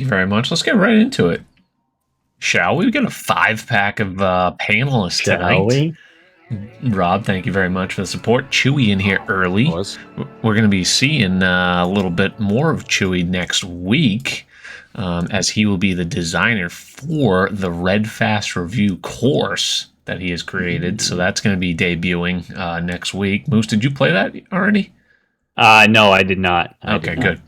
you very much. Let's get right into it. Shall we? We got a 5-pack of panelists Shall tonight. we? Rob, thank you very much for the support. Chewy in here early. We're going to be seeing a little bit more of Chewy next week, as he will be the designer for the Red Fast Review course that he has created. So that's going to be debuting next week. Moose, did you play that already? No, I did not. Okay, good.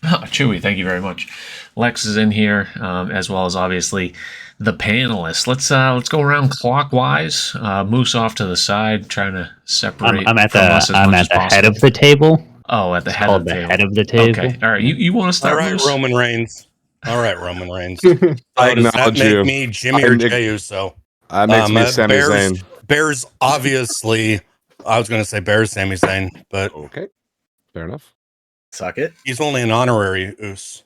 Oh, Chewy, thank you very much. Lex is in here, as well as obviously the panelists. Let's go around clockwise. Moose off to the side, trying to separate. I'm at from us as I'm much at as the possible. head of the table. Oh, at the It's head called of the table. head of the table. Okay, all right. You want to start? All right, Moose? Roman Reigns. All right, Roman Reigns. I Does that acknowledge make you. me Jimmy or Jey Uso? That makes me Sami Zayn. Bears, obviously. I was going to say Bears, Sami Zayn, but Okay, fair enough. Suck it. he's only an honorary Us.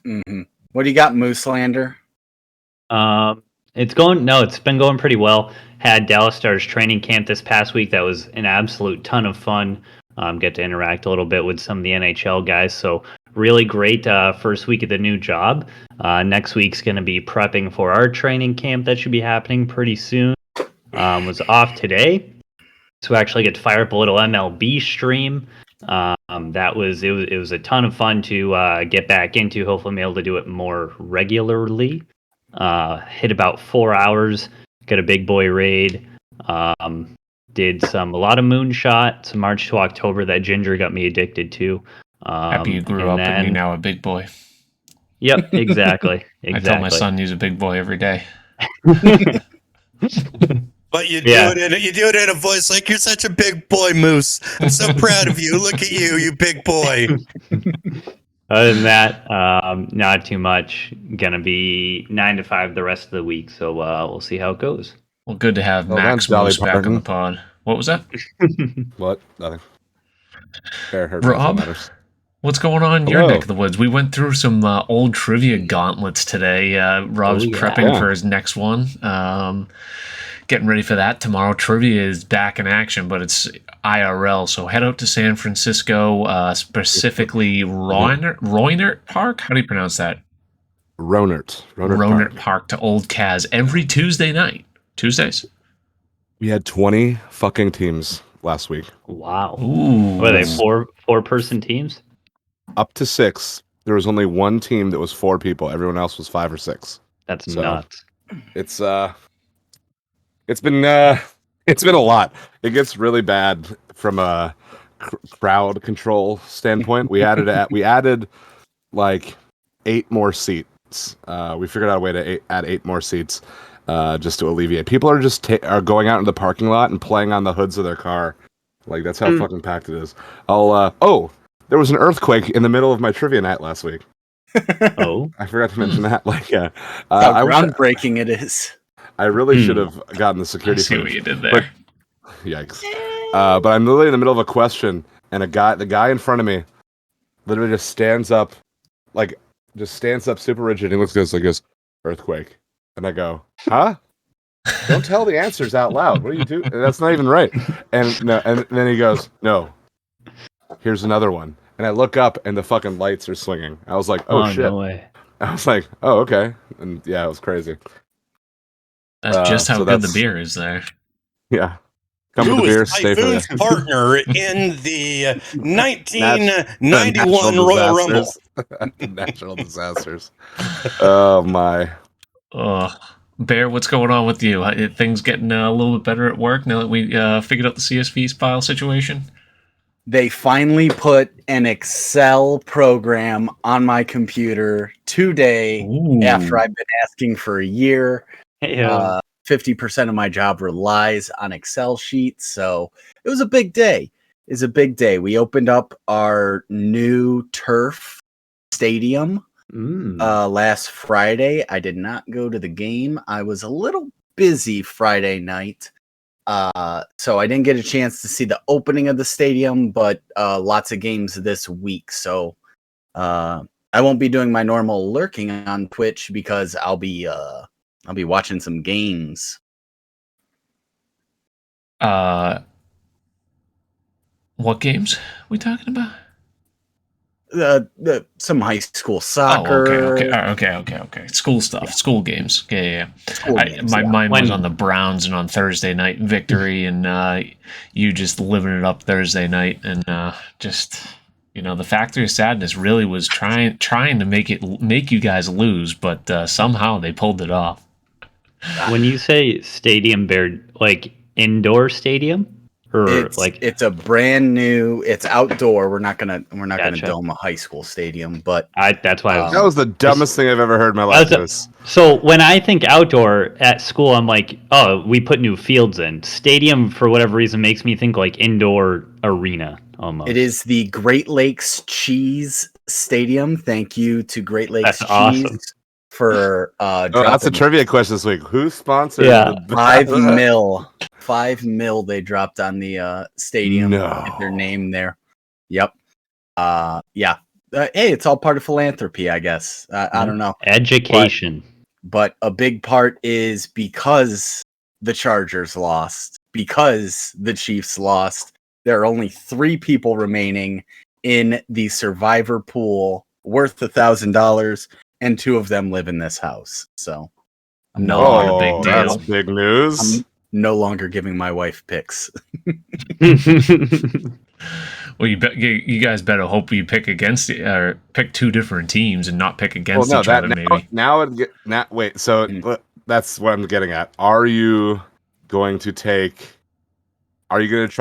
Mm-hmm. What do you got, Mooselander? It's been going pretty well. Had Dallas Stars training camp this past week. That was an absolute ton of fun. Get to interact a little bit with some of the NHL guys. So really great first week of the new job. Next week's going to be prepping for our training camp that should be happening pretty soon. Was off today, so actually get to fire up a little MLB stream. It was a ton of fun to get back into. Hopefully, I'm able to do it more regularly. Hit about 4 hours. Got a big boy raid. Did a lot of moonshot. Some March to October that Ginger got me addicted to. Happy you grew up and you're now a big boy. Yep, exactly. I tell my son he's a big boy every day. But you do it in a voice like you're such a big boy, Moose. I'm so proud of you. Look at you, you big boy. Other than that, not too much. Gonna be 9 to 5 the rest of the week, so we'll see how it goes. Well, good to have Max Moose back on the pod. What was that? What? Nothing. Fair, Rob, what's going on in your neck of the woods? We went through some old trivia gauntlets today. Rob's prepping for his next one. Getting ready for that tomorrow. Trivia is back in action, but it's IRL. So head out to San Francisco, specifically Roynert Park. How do you pronounce that? Roynert Park to Old Kaz every Tuesday night. Tuesdays? We had 20 fucking teams last week. Wow. Ooh. What are they, four-person teams? Up to 6. There was only one team that was 4 people. Everyone else was 5 or 6. That's nuts. It's been a lot. It gets really bad from a crowd control standpoint. We added like 8 more seats. We figured out a way to add 8 more seats just to alleviate. People are just are going out in the parking lot and playing on the hoods of their car. Like that's how fucking packed it is. There was an earthquake in the middle of my trivia night last week. Oh, I forgot to mention that. How groundbreaking it is. I really should have gotten the security. I see what you did there. Yikes. But I'm literally in the middle of a question, and the guy in front of me literally just stands up super rigid, and he goes, earthquake. And I go, huh? Don't tell the answers out loud. What do you do? That's not even right. And then he goes, no, here's another one. And I look up, and the fucking lights are swinging. I was like, oh shit. No way. I was like, oh, okay. And yeah, it was crazy. That's just how good the beer is there. Yeah. Come with the beer, stay for Typhoon's partner in the 1991 Royal Rumble. Natural disasters. Oh, my. Bear, what's going on with you? Things getting a little bit better at work now that we figured out the CSV file situation? They finally put an Excel program on my computer today. Ooh. After I've been asking for a year. 50% of my job relies on Excel sheets, so it was a big day. We opened up our new turf stadium last Friday. I did not go to the game. I was a little busy Friday night, so I didn't get a chance to see the opening of the stadium, but lots of games this week. So I won't be doing my normal lurking on Twitch because I'll be watching some games. What games are we talking about? some high school soccer. Okay. School stuff, school games. Yeah. My mind was on the Browns and on Thursday night victory, and you just living it up Thursday night, and just the Factory of Sadness really was trying to make you guys lose, but somehow they pulled it off. When you say stadium, Bear, like indoor stadium? It's a brand new. It's outdoor. We're not gonna dome a high school stadium, but that's why that was the dumbest thing I've ever heard in my life. So when I think outdoor at school, I'm like, oh, we put new fields in. Stadium, for whatever reason, makes me think like indoor arena almost. It is the Great Lakes Cheese Stadium. Thank you to Great Lakes Cheese. Awesome. For that's a trivia question this week. Who sponsored the $5 million they dropped on the stadium? Get their name there. Yep. Hey, it's all part of philanthropy, I guess. I don't know. Education. But a big part is because the Chargers lost, because the Chiefs lost. There are only 3 people remaining in the survivor pool worth $1,000. And 2 of them live in this house. So I'm no longer a big deal. That's big news. I'm no longer giving my wife picks. Well, you guys better hope you pick against or pick 2 different teams and not pick against each other. Maybe wait. So that's what I'm getting at. Are you going to try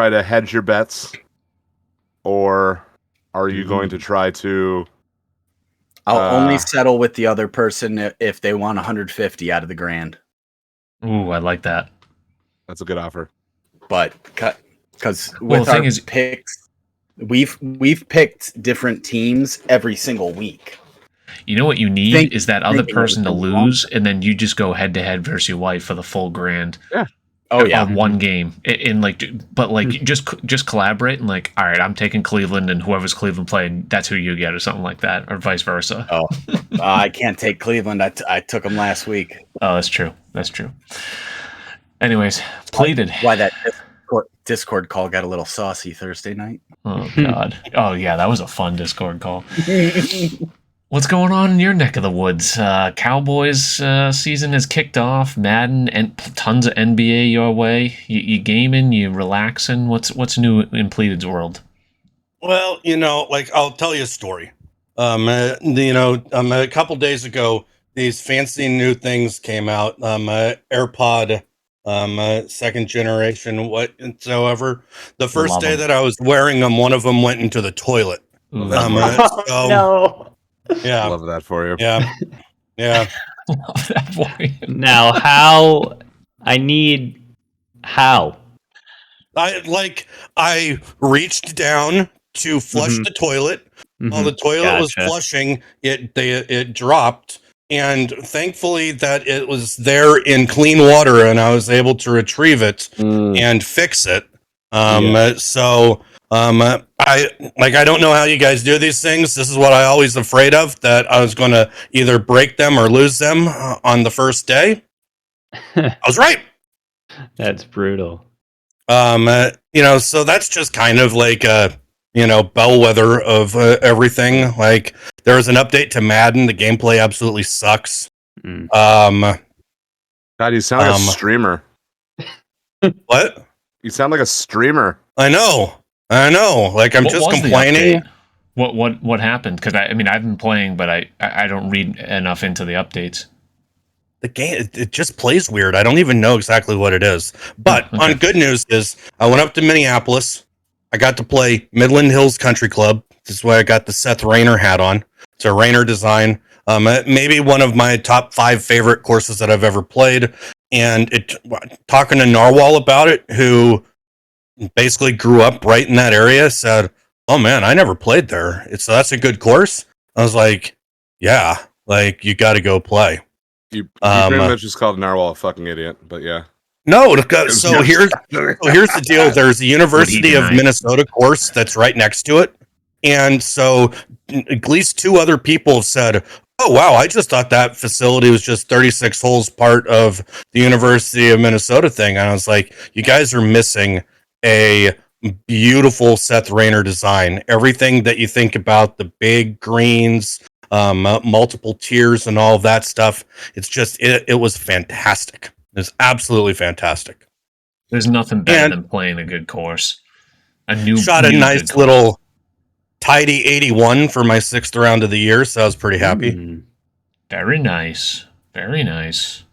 to hedge your bets, or are you going to try to? I'll only settle with the other person if they want 150 out of the grand. Ooh, I like that. That's a good offer. But because with our picks, we've picked different teams every single week. You know what you need is that other person to lose, and then you just go head to head versus your wife for the full grand. Yeah. Oh yeah, on one game, just collaborate and like, all right, I'm taking Cleveland, and whoever's Cleveland playing, that's who you get, or something like that, or vice versa. Oh, I can't take Cleveland. I took them last week. Oh, that's true. Anyways, pleaded. Why that Discord call got a little saucy Thursday night? Oh God. Oh yeah, that was a fun Discord call. What's going on in your neck of the woods? Cowboys season has kicked off. Madden and tons of NBA your way. You gaming? You relaxing? What's new in Pleaded's world? Well, I'll tell you a story. A couple days ago, these fancy new things came out. AirPod, second generation, whatsoever. The first day that I was wearing them, one of them went into the toilet. No. Yeah, love that for you. Yeah. Love that for you. Now, how? I reached down to flush the toilet. While the toilet was flushing, it dropped, and thankfully that it was there in clean water, and I was able to retrieve it and fix it. I don't know how you guys do these things. This is what I always afraid of, that I was going to either break them or lose them on the first day. I was right. That's brutal. So that's just kind of like a, bellwether of everything. Like, there was an update to Madden. The gameplay absolutely sucks. God, you sound like a streamer. What? You sound like a streamer. I know. Like, I'm just complaining. What happened? Because I've been playing, but I don't read enough into the updates. The game, it just plays weird. I don't even know exactly what it is. But on good news is, I went up to Minneapolis. I got to play Midland Hills Country Club. This is why I got the Seth Rayner hat on. It's a Rayner design. Maybe one of my top 5 favorite courses that I've ever played. And talking to Narwhal about it, who basically grew up right in that area, said, "Oh man, I never played there. That's a good course." I was like, "Yeah, like, you got to go play." You pretty much just called Narwhal a fucking idiot, but yeah. No, so here's the deal. There's a University of Minnesota course that's right next to it, and so at least 2 other people have said, "Oh wow, I just thought that facility was just 36 holes part of the University of Minnesota thing." And I was like, "You guys are missing a beautiful Seth Rayner design. Everything that you think about, the big greens, multiple tiers and all of that stuff. It's just, it was fantastic. It's absolutely fantastic. There's nothing better than playing a good course. Shot a nice little tidy 81 for my 6th round of the year, so I was pretty happy. Very nice. Very nice.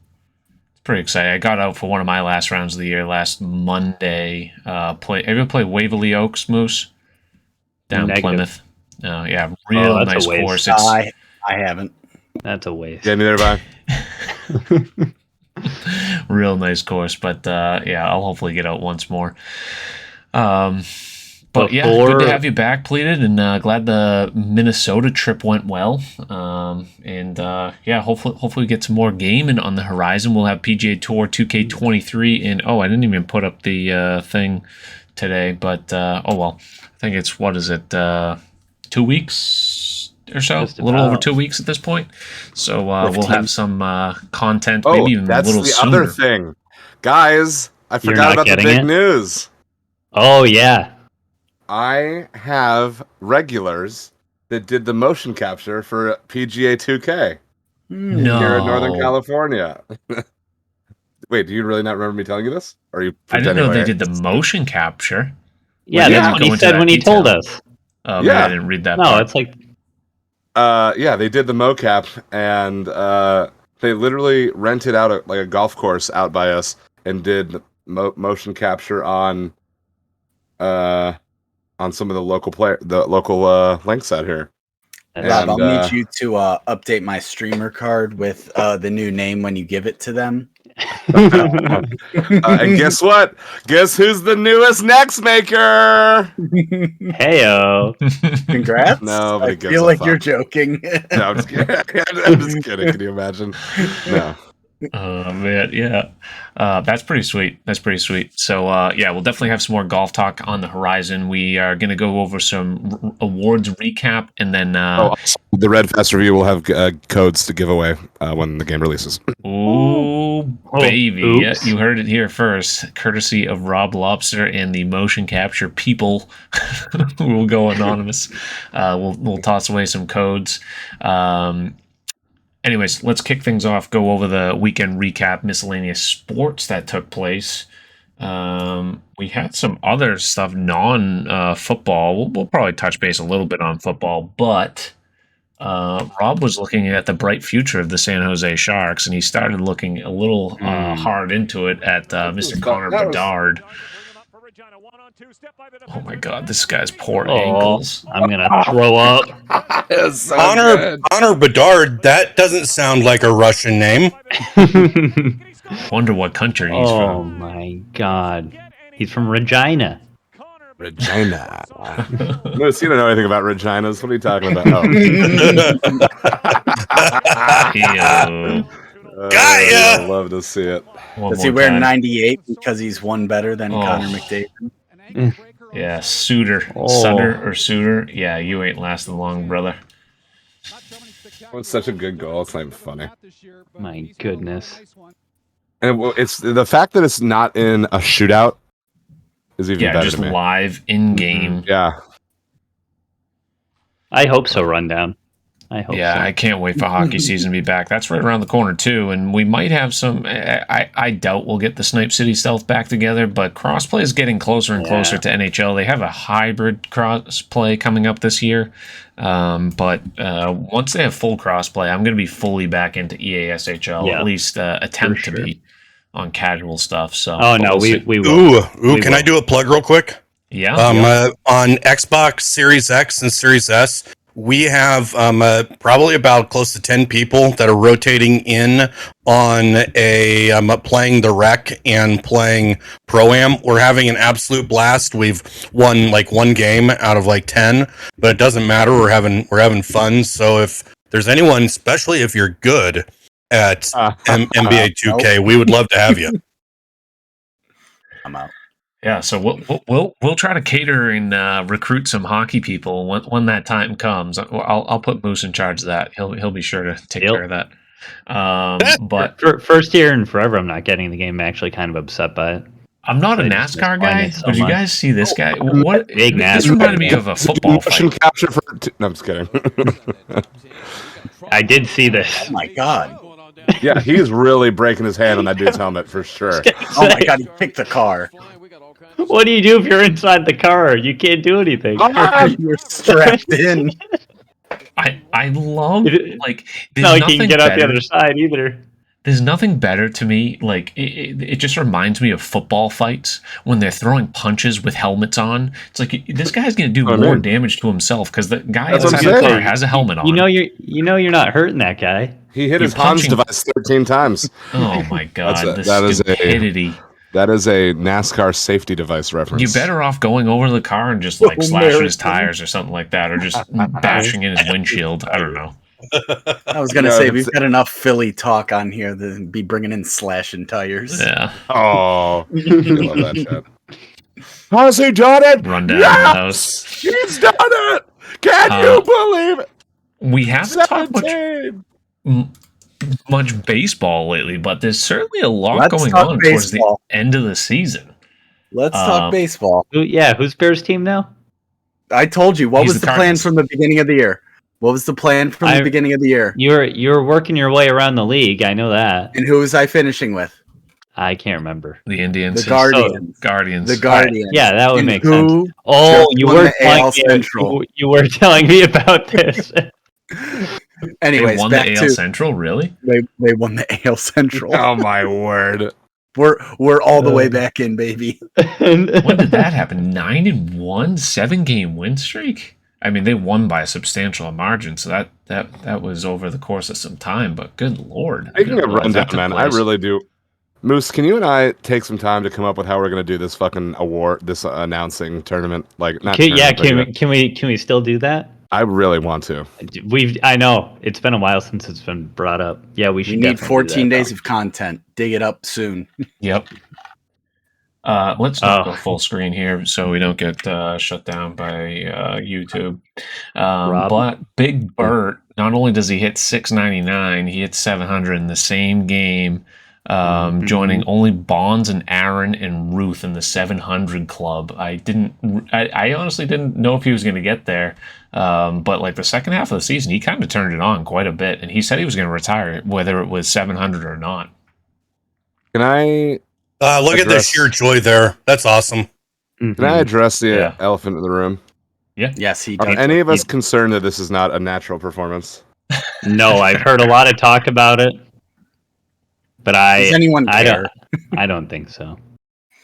It's pretty exciting. I got out for one of my last rounds of the year last Monday. Have you ever played Waverly Oaks, Moose? Down Plymouth. Oh, yeah. Real nice course. I haven't. That's a waste. Yeah, neither have I. Real nice course, but yeah, I'll hopefully get out once more. But yeah, good to have you back, Pleated, and glad the Minnesota trip went well. And yeah, hopefully we get some more gaming on the horizon. We'll have PGA Tour 2K23, and I didn't even put up the thing today, but oh well. I think it's 2 weeks or so, a little over 2 weeks at this point. So we'll have some content, maybe even a little sooner. That's the other thing, guys. I forgot about the big news. Oh yeah. I have regulars that did the motion capture for PGA 2K here in Northern California. Wait, do you really not remember me telling you this? Or are you? I didn't know they did the motion capture. Yeah, that's what he said when he told us. I didn't read that. No, part. It's like. Yeah, they did the mocap, and they literally rented out a golf course out by us and did motion capture on some of the local links out here. Rob, I'll need you to update my streamer card with the new name when you give it to them. And guess what? Guess who's the newest Next Maker? Heyo! Congrats! No, I feel like you're joking. No, I'm just kidding. I'm just kidding. Can you imagine? No. Oh man, yeah, that's pretty sweet. So yeah, we'll definitely have some more golf talk on the horizon. We are going to go over some awards recap, and then the Red Fest review will have codes to give away when the game releases. Ooh, baby! Yeah, you heard it here first, courtesy of Rob Lobster and the motion capture people who will go anonymous. We'll toss away some codes. Anyways, let's kick things off, go over the weekend recap, miscellaneous sports that took place. We had some other stuff, non-football. We'll probably touch base a little bit on football, but Rob was looking at the bright future of the San Jose Sharks, and he started looking a little hard into it at Mr. Connor Bedard. Oh my God, this guy's poor ankles. I'm gonna throw up. So Connor Bedard, that doesn't sound like a Russian name. Wonder what country he's from. Oh my God, he's from Regina. Regina. Moose, you don't know anything about Reginas. What are you talking about? Got I'd love to see it. Does he wear 98 because he's one better than Connor McDavid? Yeah, Suter. Sutter or Suter. Yeah, you ain't lasting long, brother. It's such a good goal. It's not even funny. My goodness. And it's the fact that it's not in a shootout is even better just to me. Live in game. Yeah. I hope so, Rundown. I hope so. I can't wait for hockey season to be back. That's right around the corner too, and we might have some. I doubt we'll get the Snipe City Stealth back together, but crossplay is getting closer and closer to NHL. They have a hybrid crossplay coming up this year, but once they have full crossplay, I'm going to be fully back into EASHL. At least attempt to be on casual stuff. So we will. Ooh, can I do a plug real quick? Yeah. On Xbox Series X and Series S, we have probably about close to 10 people that are rotating in on playing the Rec and playing Pro-Am. We're having an absolute blast. We've won like one game out of like 10, but it doesn't matter. We're having fun. So if there's anyone, especially if you're good at NBA 2K, we would love to have you. I'm out. Yeah, so we'll try to cater and recruit some hockey people when that time comes. I'll put Moose in charge of that. He'll be sure to take care of that. But first year in forever, I'm not getting the game. I'm actually kind of upset by it. I'm not a NASCAR guy, but did you guys see this guy? What? This reminded me of a football fight. Capture for no, I'm just kidding. I did see this. Oh my god. Yeah, he's really breaking his hand on that dude's helmet for sure. Oh my god, he picked the car. What do you do if you're inside the car? You can't do anything. You're strapped in. I love like no, you can't get out the other side either. There's nothing better to me. Like it just reminds me of football fights when they're throwing punches with helmets on. It's like this guy's going to do more damage to himself because the guy inside the car has a helmet on. You know you're not hurting that guy. He hit his Hans device 13 times. Oh my god, that is a NASCAR safety device reference. You're better off going over the car and just like slashing his tires or something like that, or just bashing in his windshield. I don't know. I was gonna say we've got enough Philly talk on here to be bringing in slashing tires. Yeah. Oh, I love that shit. Has he done it? Run down the house. He's done it. Can you believe it? We haven't talked much baseball lately, but there's certainly a lot going on towards the end of the season. Let's talk baseball. Who's Bears team now? I told you. What was the plan from the beginning of the year? What was the plan from the beginning of the year? You're working your way around the league. I know that. And who was I finishing with? I can't remember. The Indians. The Guardians. Guardians. The Guardians. Yeah, that would make sense. Oh, you were telling me about this. Anyways, they won the AL Central, really? They won the AL Central. Oh my word. We're all the way back in, baby. When did that happen? 9-1, 7-game win streak? I mean, they won by a substantial margin, so that was over the course of some time, but good lord. Speaking of rundown, man, I really do. Moose, can you and I take some time to come up with how we're going to do this fucking award, this announcing tournament? Like, not can we still do that? I really want to. I know it's been a while since it's been brought up. Yeah, we should. We need 14 days of content. Dig it up soon. Yep. Let's not go full screen here so we don't get shut down by YouTube. But Big Bert, not only does he hit 699, he hits 700 in the same game, joining only Bonds and Aaron and Ruth in the 700 club. I honestly didn't know if he was going to get there, but like the second half of the season, he kind of turned it on quite a bit, and he said he was going to retire, whether it was 700 or not. Can I... look at the sheer joy there. That's awesome. Can I address the elephant in the room? Yeah. Yes, he does. Are any of us concerned that this is not a natural performance? No, I've heard a lot of talk about it, but does anyone care? I don't think so.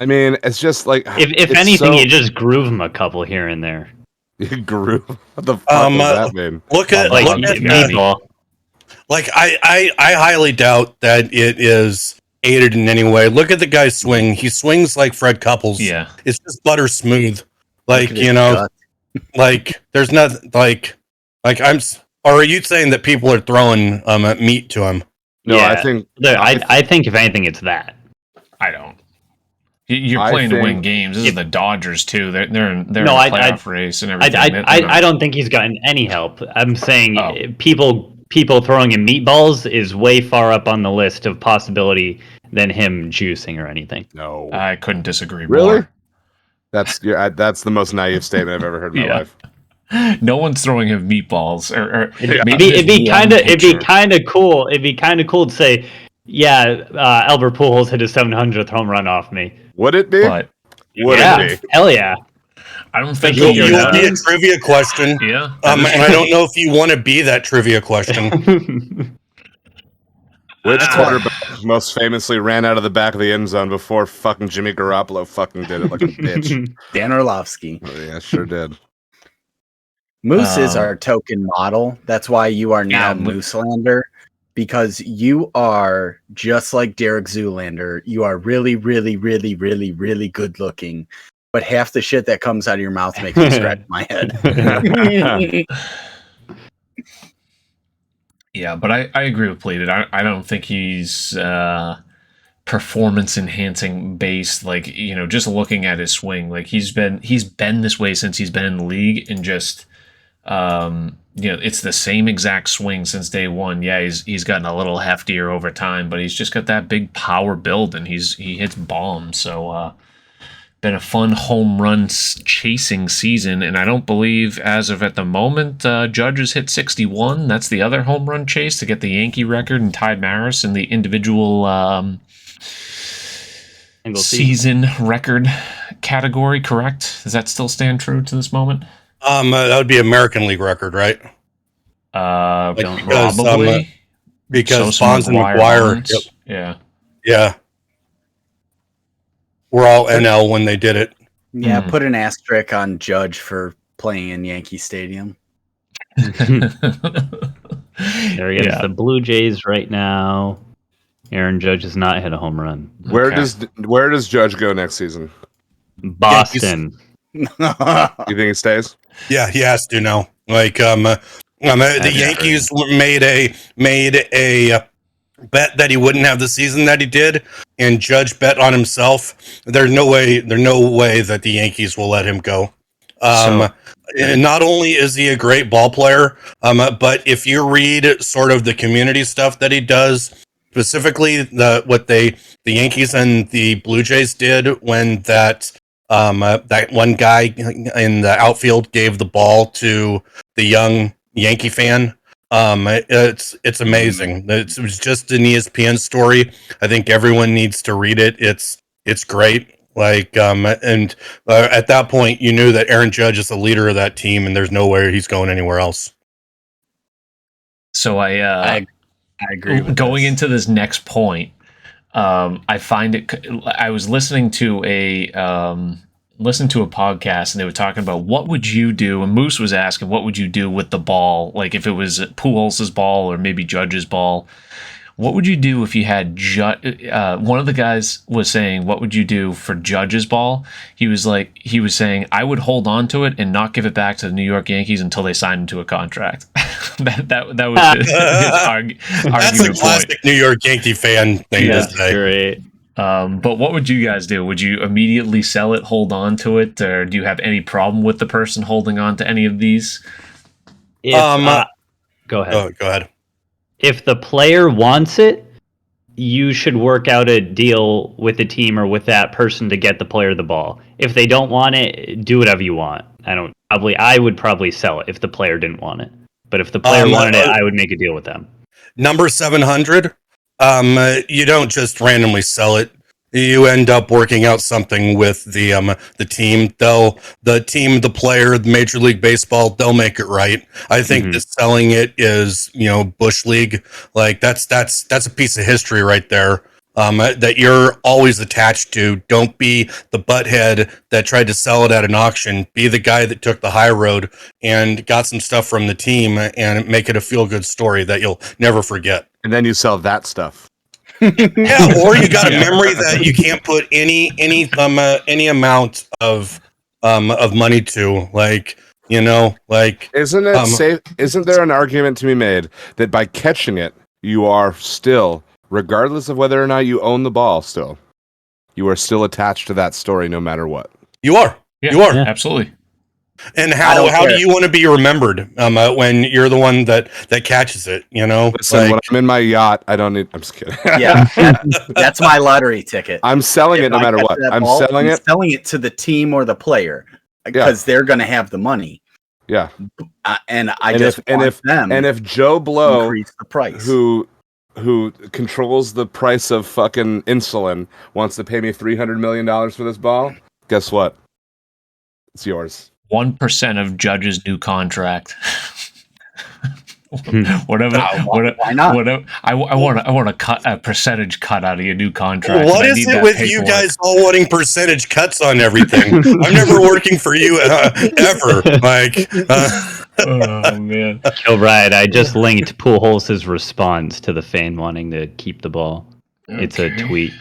I mean, it's just like if anything, you just groove them a couple here and there. You groove? What the fuck does that mean? Look at baseball. Like I highly doubt that it is aided in any way. Look at the guy's swing. He swings like Fred Couples. Yeah. It's just butter smooth. Like, you know, like there's nothing like or are you saying that people are throwing meat to him? No, yeah. I think if anything it's that. I don't. You're playing to win games. This is the Dodgers too. They're in a playoff race and everything. I don't think he's gotten any help. I'm saying people throwing him meatballs is way far up on the list of possibility than him juicing or anything. No, I couldn't disagree really? more. That's the most naive statement I've ever heard in my life. No one's throwing him meatballs. It'd be kind of cool. It'd be kind of cool to say, Albert Pujols hit his 700th home run off me. Would it be? But, Would it be? Hell yeah. I don't think you would be a trivia question. Yeah. And I don't know if you want to be that trivia question. Which quarterback most famously ran out of the back of the end zone before fucking Jimmy Garoppolo fucking did it like a bitch? Dan Orlovsky. Oh, yeah, sure did. Moose is our token model. That's why you are now Mooselander, because you are just like Derek Zoolander. You are really, really, really, really, really good looking. But half the shit that comes out of your mouth makes me scratch my head. Yeah, but I agree with Pleated. I don't think he's performance enhancing based. Like, you know, just looking at his swing, like he's been this way since he's been in the league, and just it's the same exact swing since day one. Yeah, he's gotten a little heftier over time, but he's just got that big power build, and he hits bombs. So been a fun home run chasing season, and I don't believe, as of at the moment, Judge has hit 61. That's the other home run chase to get the Yankee record, and tied Maris in the individual season record category. Correct? Does that still stand true to this moment? That would be American League record, right? Probably because Bonds and McGuire. Yep. Yeah. We're all NL when they did it. Yeah, put an asterisk on Judge for playing in Yankee Stadium. There he is. The Blue Jays right now. Aaron Judge has not hit a home run. Where does Judge go next season? Boston. You think he stays? Yeah, he has to now. Like the Yankees made a bet that he wouldn't have the season that he did, and Judge bet on himself. There's no way that the Yankees will let him go. And not only is he a great ball player, but if you read sort of the community stuff that he does, specifically what the Yankees and the Blue Jays did when that one guy in the outfield gave the ball to the young Yankee fan. It's amazing. It was just an ESPN story. I think everyone needs to read it. It's great. Like and at that point, you knew that Aaron Judge is the leader of that team, and there's no way he's going anywhere else. So I agree. Going into this next point, I find it. I was listening to a podcast, and they were talking about what would you do, and Moose was asking what would you do with the ball, like if it was Pujols' ball or maybe Judge's ball. What would you do if you had one of the guys was saying, what would you do for Judge's ball? He was saying, I would hold on to it and not give it back to the New York Yankees until they signed him to a contract. that was his argument. That's a classic point. New York Yankee fan thing to say. Great. But what would you guys do? Would you immediately sell it, hold on to it, or do you have any problem with the person holding on to any of these? Go ahead. Go ahead. If the player wants it, you should work out a deal with the team or with that person to get the player the ball. If they don't want it, do whatever you want. I would probably sell it if the player didn't want it. But if the player wanted it, I would make a deal with them. Number 700. You don't just randomly sell it. You end up working out something with the team. The player, the Major League Baseball, they'll make it right. I think that selling it is, Bush League. Like that's a piece of history right there. That you're always attached to. Don't be the butthead that tried to sell it at an auction. Be the guy that took the high road and got some stuff from the team and make it a feel-good story that you'll never forget. And then you sell that stuff. Yeah, or you got a memory that you can't put any amount of money to, Isn't it safe? Isn't there an argument to be made that by catching it, you are still, regardless of whether or not you own the ball, you are still attached to that story, no matter what. You are. Yeah, you are absolutely. And how do you want to be remembered when you're the one that catches it? Listen, when I'm in my yacht, I don't need. I'm just kidding. Yeah, that's my lottery ticket. I'm selling it no matter what. I'm selling it to the team or the player because they're going to have the money. Yeah, and if Joe Blow increase the price, who controls the price of fucking insulin, wants to pay me $300 million for this ball, guess what? It's yours. 1% of Judge's new contract. Whatever. Why not? Whatever. I want to cut a percentage cut out of your new contract. What is it with you guys all wanting percentage cuts on everything? I'm never working for you ever. Oh man. Oh right. I just linked Pujols' response to the fan wanting to keep the ball. Okay. It's a tweet.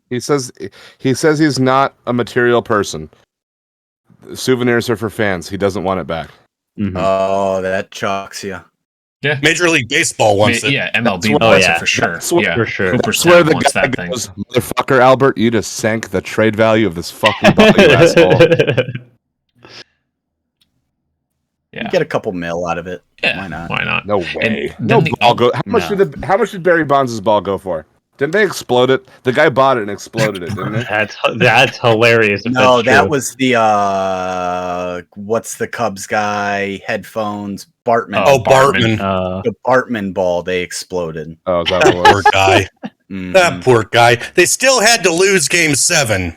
He says he's not a material person. Souvenirs are for fans. He doesn't want it back. Mm-hmm. Oh, that chalks you. Yeah, Major League Baseball wants it. Yeah, MLB wants it for sure. For sure. That's where the guy goes, motherfucker, Albert, you just sank the trade value of this fucking ball, you asshole. Yeah. You get a couple mil out of it. Yeah, why not? Why not? No way. How much did Barry Bonds' ball go for? Didn't they explode it? The guy bought it and exploded it, didn't they? That's hilarious. No, that was the what's the Cubs guy? Headphones, Bartman. Oh, Bartman. The Bartman ball, they exploded. Oh, is that what it was? Poor guy. That poor guy. They still had to lose Game 7.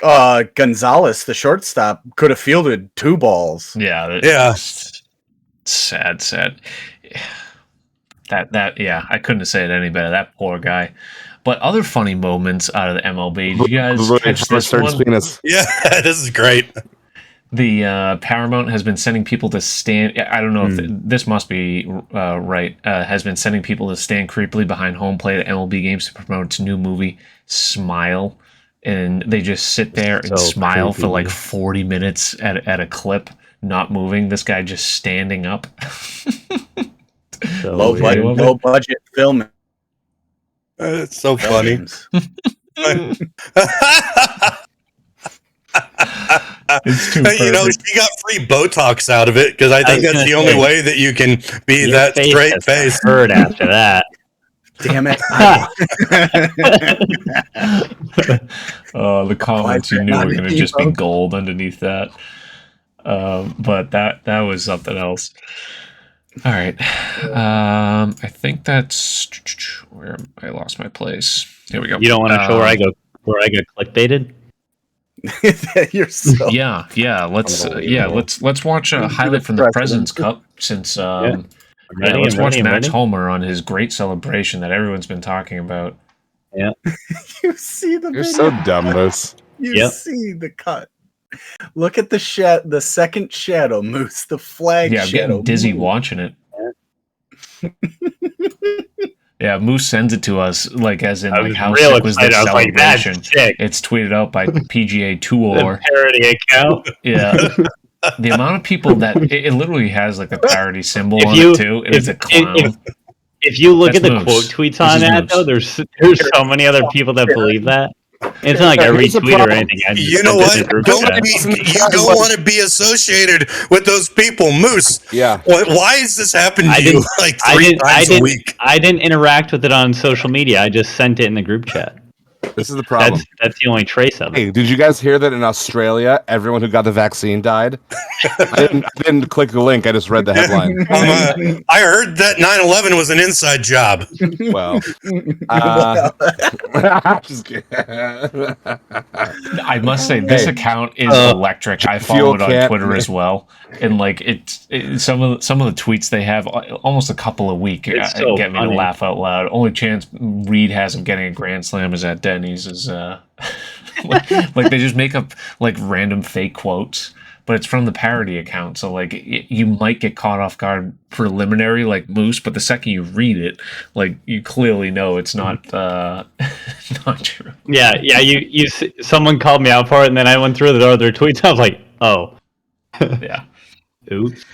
Gonzalez, the shortstop, could have fielded 2 balls. Yeah. Sad. That I couldn't have said it any better. That poor guy. But other funny moments out of the MLB. Did you guys catch this one? Penis. Yeah, this is great. The Paramount has been sending people to stand. I don't know if this must be right. Has been sending people to stand creepily behind home plate at MLB games to promote its new movie, Smile, and they just sit there and smile for like 40 minutes at a clip, not moving. This guy just standing up. Low budget film. It's so funny. It's too perfect. You know, she got free Botox out of it because I think that's the only way that you can be that straight face. Heard after that. Damn it! The comments you knew were going to just be gold underneath that. But that was something else. All right. I think that's where I lost my place. Here we go. You don't want to show where I go clickbaited? You're so let's watch a highlight from the President's Cup since let's watch Max Homer on his great celebration that everyone's been talking about. Yeah. You see the video. You're so dumb, Moose. You see the cut. Look at the second shadow, Moose. The flag. Yeah, I'm getting dizzy watching it. Yeah, Moose sends it to us like as in like how sick was this celebration. Like, it's tweeted out by PGA Tour. The parody account. Yeah. The amount of people that it literally has like the parody symbol on it too, and it's a clown. If you look at the quote tweets on that, though, there's so many other people that believe that. It's not like every tweet or anything. You know what? You don't want to be associated with those people, Moose. Yeah. Why is this happening to you like three times a week? I didn't interact with it on social media. I just sent it in the group chat. This is the problem. That's the only trace of it. Hey, did you guys hear that in Australia, everyone who got the vaccine died? I didn't click the link. I just read the headline. I heard that 9/11 was an inside job. Well, just kidding. I must say this account is electric. I follow it on Twitter as well, and like it's some of the tweets they have almost a couple a week get me to laugh out loud. Only chance Reed has of getting a grand slam is at Denny's. Is like they just make up like random fake quotes, but it's from the parody account, so like you might get caught off guard preliminary like Moose, but the second you read it, like you clearly know it's not not true. Yeah, you someone called me out for it, and then I went through the other tweets. I was like, oh, yeah, oops.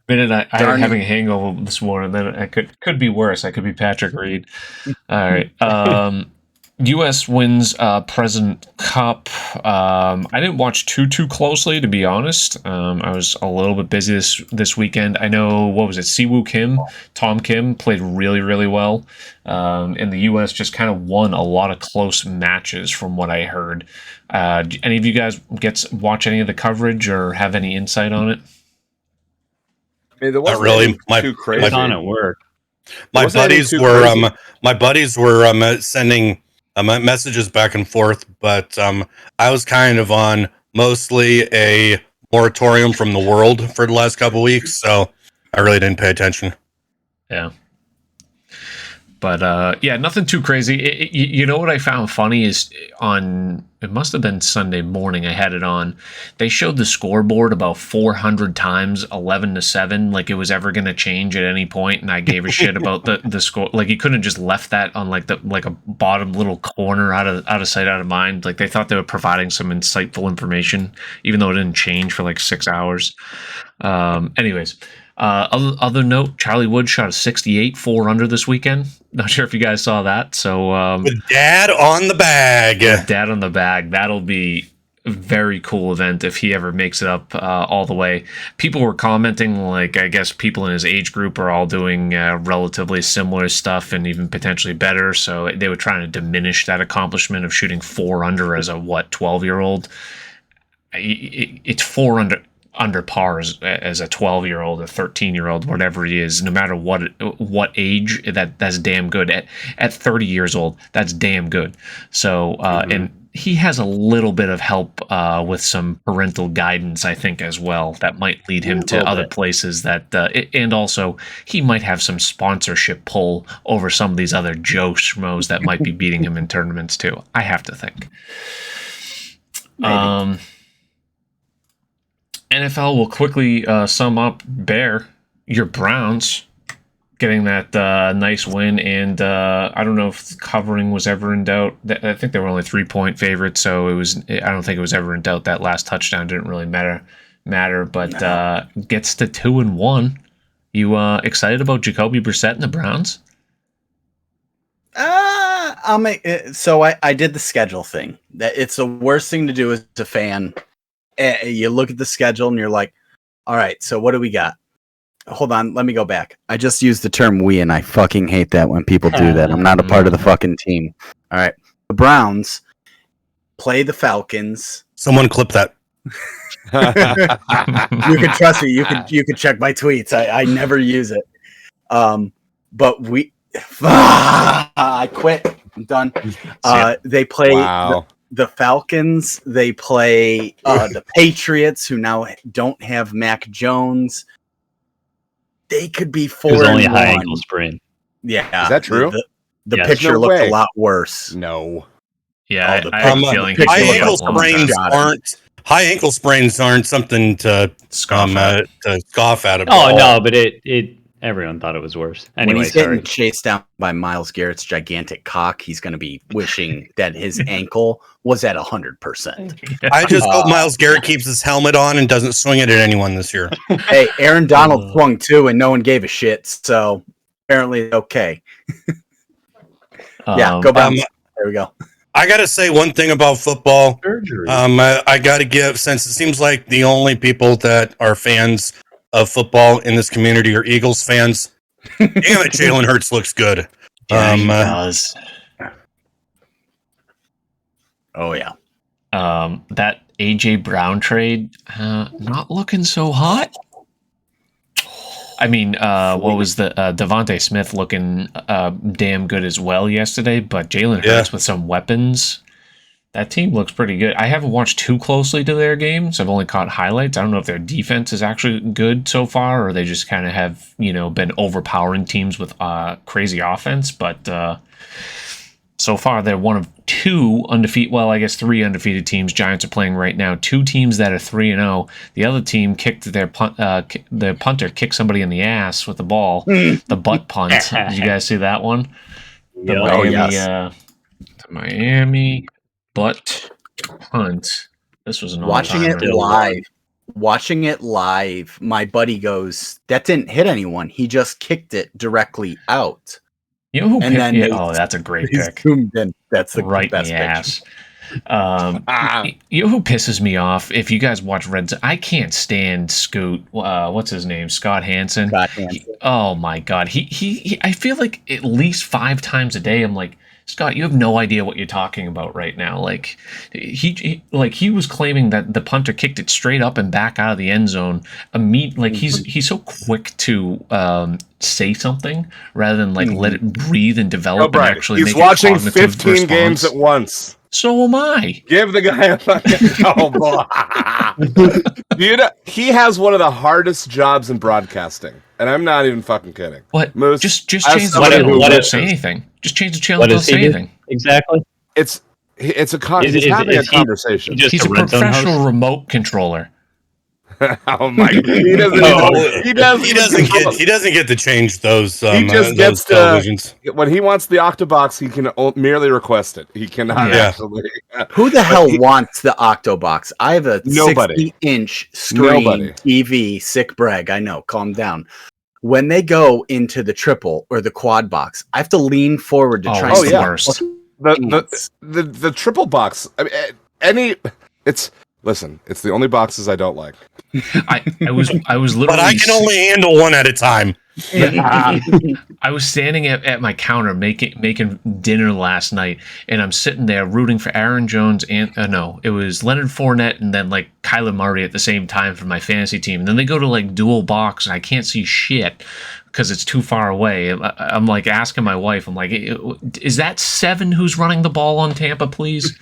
Minute I'm having a hangover this morning, then I could be worse. I could be Patrick Reed. All right. U.S. wins President Cup. I didn't watch too closely, to be honest. I was a little bit busy this weekend. I know, what was it? Siwoo Kim, Tom Kim played really, really well. And the U.S. just kind of won a lot of close matches from what I heard. Any of you guys watch any of the coverage or have any insight on it? I mean, not really. Too crazy. On at work. My buddies were sending messages back and forth, but I was kind of on mostly a moratorium from the world for the last couple of weeks, so I really didn't pay attention. Yeah. But yeah, nothing too crazy. You know what I found funny is it must have been Sunday morning. I had it on. They showed the scoreboard about 400 times, 11-7, like it was ever going to change at any point. And I gave a shit about the score. Like you couldn't have just left that on like a bottom little corner out of sight, out of mind. Like they thought they were providing some insightful information, even though it didn't change for like 6 hours. Anyways. Other note, Charlie Wood shot a 68 4-under this weekend. Not sure if you guys saw that. So with dad on the bag. Dad on the bag. That'll be very cool event if he ever makes it up all the way. People were commenting, like, I guess people in his age group are all doing relatively similar stuff and even potentially better. So they were trying to diminish that accomplishment of shooting 4 under as a 12-year-old. It's 4 under par as a 12-year-old, a 13-year-old, whatever he is. No matter what age, that's damn good. At 30 years old, that's damn good. So and he has a little bit of help with some parental guidance, I think, as well. That might lead him to other places that, and also he might have some sponsorship pull over some of these other Joe Schmoes that might be beating him in tournaments too. I have to think. Maybe. NFL will quickly sum up Bear, your Browns, getting that nice win, and I don't know if covering was ever in doubt. I think they were only 3-point favorites, so I don't think it was ever in doubt. That last touchdown didn't really matter, but gets to 2-1. You excited about Jacoby Brissett and the Browns? So I did the schedule thing. That it's the worst thing to do as a fan. You look at the schedule and you're like, all right, so what do we got? Hold on, let me go back. I just used the term we, and I fucking hate that when people do that. I'm not a part of the fucking team. All right. The Browns play the Falcons. Someone clip that. You can trust me. You can check my tweets. I never use it. But I quit. I'm done. They play the Falcons. They play the Patriots, who now don't have Mac Jones. They could be 4-1. It was only a high ankle sprain. Yeah, is that true? The picture looked a lot worse. No. Yeah, I have a feeling high ankle sprains aren't something to scoff at about. Oh no, but it everyone thought it was worse. Anyway, when he's getting chased down by Myles Garrett's gigantic cock, he's going to be wishing that his ankle was at 100%. I just hope Myles Garrett keeps his helmet on and doesn't swing it at anyone this year. Hey, Aaron Donald swung too, and no one gave a shit. So apparently, okay. Yeah, go back. There we go. I got to say one thing about football. I got to give, since it seems like the only people that are fans of football in this community are Eagles fans. Damn it, Jalen Hurts looks good. Yeah, he does. Oh yeah. That AJ Brown trade, not looking so hot. I mean, what was the Devontae Smith looking damn good as well yesterday, but Jalen Hurts with some weapons. That team looks pretty good. I haven't watched too closely to their games. I've only caught highlights. I don't know if their defense is actually good so far, or they just kind of have, been overpowering teams with crazy offense. But so far, they're one of 2 undefeated. Well, I guess 3 undefeated teams. Giants are playing right now. 2 teams that are 3-0. The other team kicked their punter kicked somebody in the ass with the ball, the butt punt. Did you guys see that one? The Miami butt punt. This was an watching it live. My buddy goes, "That didn't hit anyone. He just kicked it directly out." You know who that's a great pick. That's the right best in the ass. You know who pisses me off? If you guys watch Red Zone, I can't stand Scoot. What's his name? Scott Hansen. Oh my god. He I feel like at least 5 times a day I'm like, Scott, you have no idea what you're talking about right now. Like he was claiming that the punter kicked it straight up and back out of the end zone. He's so quick to say something rather than let it breathe and develop and actually he's watching 15 games at once. So am I. Give the guy a fucking boy. He has one of the hardest jobs in broadcasting, and I'm not even fucking kidding. What? Moose, just change the channel. Don't say anything. Just change the channel. Don't say anything. Exactly. He's having a conversation. He's a professional remote controller. Oh my god! He doesn't get to change those. He just gets televisions. When he wants the Octobox, he can merely request it. He cannot actually. Who the hell wants the Octobox? I have a 60-inch screen TV. Sick brag. I know. Calm down. When they go into the triple or the quad box, I have to lean forward to try. Oh yeah. The triple box. I mean, Listen, it's the only boxes I don't like. I was literally. But I can only handle one at a time. I was standing at my counter making dinner last night, and I'm sitting there rooting for Aaron Jones and no, it was Leonard Fournette and then like Kyler Murray at the same time for my fantasy team. And then they go to like dual box, and I can't see shit because it's too far away. I'm like asking my wife, I'm like, is that 7 who's running the ball on Tampa, please?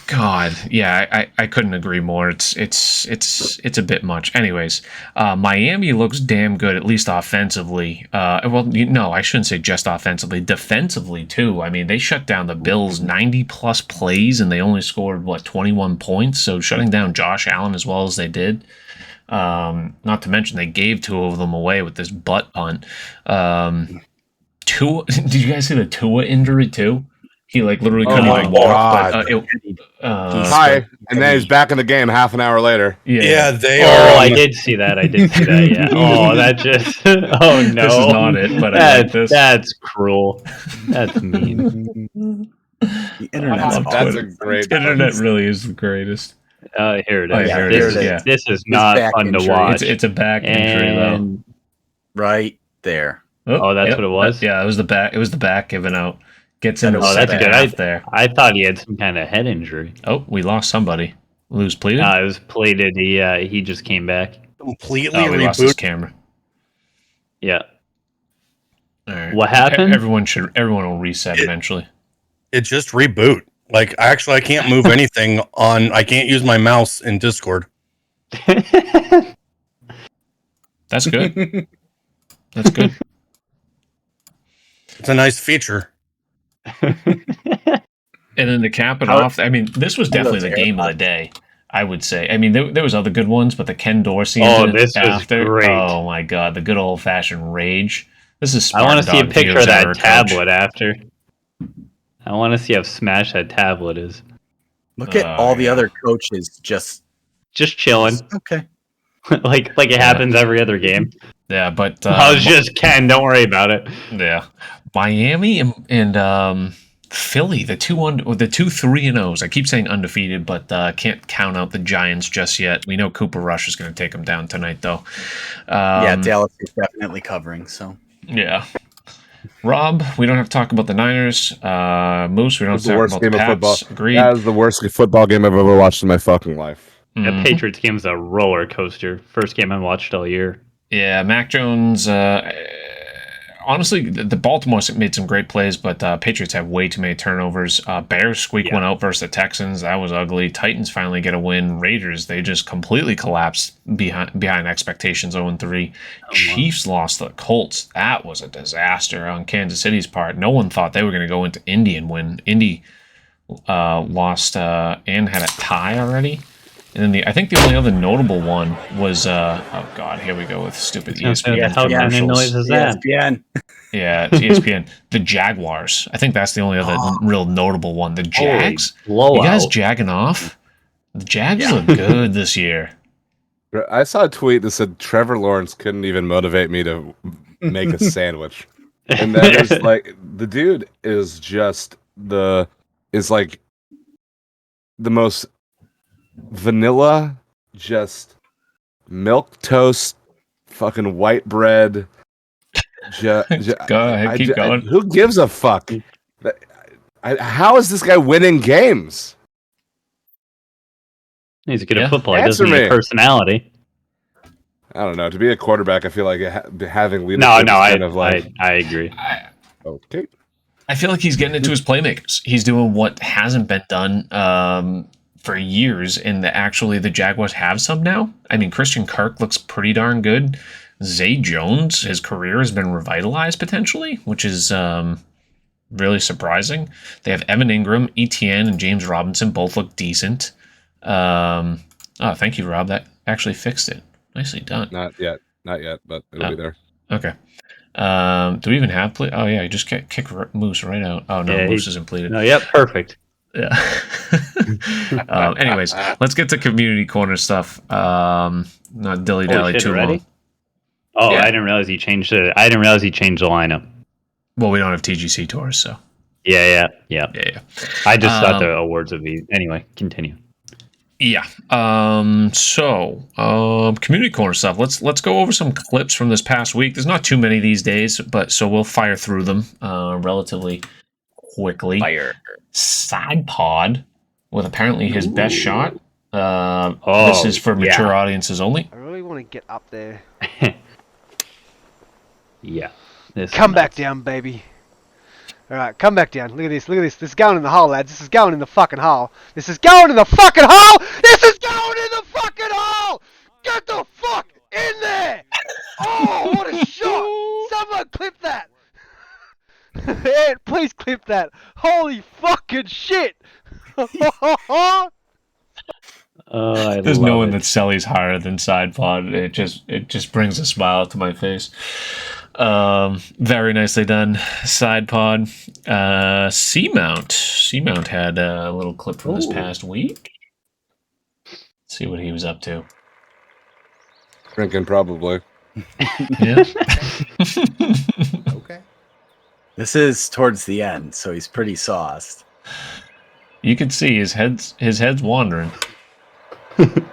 God, yeah, I couldn't agree more. It's a bit much. Anyways, Miami looks damn good, at least offensively. Well, no, I shouldn't say just offensively, defensively too. I mean, they shut down the Bills 90 plus plays, and they only scored 21 points. So shutting down Josh Allen as well as they did. Not to mention they gave 2 of them away with this butt punt. Tua, did you guys see the Tua injury too? He like literally couldn't even walk. Hi, and then he's back in the game half an hour later. Yeah, they are. Oh, I did see that. Yeah. Oh, that just. Oh no, this is not it. But that's cruel. That's mean. The internet's that's a great. The internet really is the greatest. Here it is. Oh, yeah, here it is. Yeah. This is not fun to watch. It's a back injury though. Right there. Oh, that's what it was. Yeah, it was the back. It was the back giving out. Gets into that's good. There. I thought he had some kind of head injury. Oh, we lost somebody. Lose pleated. It was plated. He just came back. Completely we lost his camera. Yeah. All right. What happened? Everyone will reset eventually. It just reboot. Like, actually, I can't move anything on. I can't use my mouse in Discord. That's good. That's good. It's a nice feature. And then to cap it off, I mean, this was definitely the game of the day, I would say. I mean, there was other good ones, but the Ken Dorsey this after, was great. Oh my god, the good old fashioned rage. This is I want to see a picture of that tablet coach. after. I want to see how smashed that tablet is. Look at all the other coaches just chilling. Okay. like it happens every other game. Yeah, but I was just Ken. Don't worry about it. Yeah, Miami and Philly, the 2-3-0s. I keep saying undefeated, but can't count out the Giants just yet. We know Cooper Rush is going to take them down tonight, though. Dallas is definitely covering. So yeah. Rob, we don't have to talk about the Niners. Moose, we don't have to talk about the Pats. Football. Agreed. That is the worst football game I've ever watched in my fucking life. The Patriots game is a roller coaster. First game I watched all year. Yeah, Mac Jones. Honestly, the Baltimore made some great plays, but Patriots have way too many turnovers. Bears squeak one out versus the Texans. That was ugly. Titans finally get a win. Raiders, they just completely collapsed behind expectations 0-3. Chiefs lost to the Colts. That was a disaster on Kansas City's part. No one thought they were going to go into Indy and win. Indy lost and had a tie already. And then I think the only other notable one was oh god, here we go with stupid ESPN. How kind of noise is that? ESPN. Yeah, it's ESPN. The Jaguars. I think that's the only other real notable one. The Jags. You guys jagging off? The Jags look good this year. I saw a tweet that said Trevor Lawrence couldn't even motivate me to make a sandwich, and that is like the dude is just like the most vanilla, just milk toast, fucking white bread. Go ahead, keep going. Who gives a fuck? How is this guy winning games? He's good at football. He doesn't need a personality. I don't know. To be a quarterback, I feel like having leadership. I agree. Okay. I feel like he's getting into his playmakers. He's doing what hasn't been done for years, and actually the Jaguars have some now. I mean, Christian Kirk looks pretty darn good. Zay Jones, his career has been revitalized potentially, which is really surprising. They have Evan Ingram, Etienne, and James Robinson both look decent. Thank you, Rob. That actually fixed it. Nicely done. Not yet, but it'll be there. Okay. Do we even have play? Oh yeah, you just kick Moose right out. Oh no, yeah, Moose isn't pleated. No, yep, perfect. Yeah. Anyways, let's get to community corner stuff. Not dilly dally too long. Oh, yeah. I didn't realize he changed it. I didn't realize he changed the lineup. Well, we don't have TGC tours, so. Yeah. I just thought the awards would be anyway. Continue. Yeah. Community corner stuff. Let's go over some clips from this past week. There's not too many these days, but so we'll fire through them relatively quickly. Side pod with apparently his best shot. This is for mature audiences only. I really want to get up there. Yeah. Come back down, baby. All right, come back down. Look at this. Look at this. This is going in the hole, lads. This is going in the fucking hole. This is going in the fucking hole. This is going in the fucking hole. Get the fuck in there. Oh, what a shot. Someone clip that. Ed, please clip that. Holy fucking shit. There's no one that Selly's higher than side pod. It just brings a smile to my face. Very nicely done, side pod. Seamount had a little clip from this past week. Let's see what he was up to. Drinking, probably. Yeah. Okay. This is towards the end, so he's pretty sauced. You can see his head's wandering.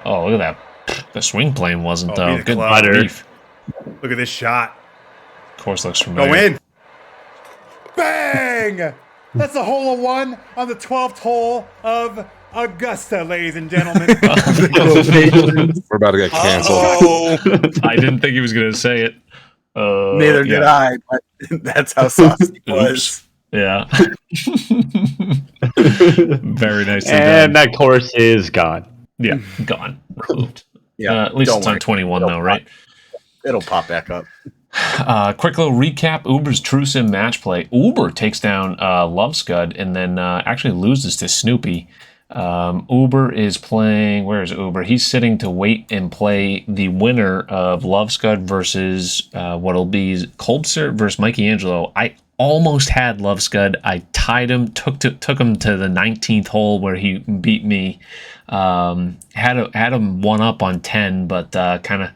Oh, look at that! The swing plane wasn't good. Beef. Look at this shot. Of course, looks familiar. Go in. Bang! That's a hole of one on the 12th hole of Augusta, ladies and gentlemen. We're about to get canceled. I didn't think he was going to say it. Neither did I, but that's how saucy he was. Yeah. Very nice. And that course is gone. Yeah, gone. Removed. Yeah. At least it's on 21 though, right? It'll pop back up. Quick little recap. Uber's True Sim match play. Uber takes down Love Scud and then actually loses to Snoopy. Uber is playing. Where is Uber? He's sitting to wait and play the winner of Love Scud versus what'll be Colbster versus Mikey Angelo. I almost had Love Scud. I tied him, took him to the 19th hole where he beat me. Had him one up on 10, but kind of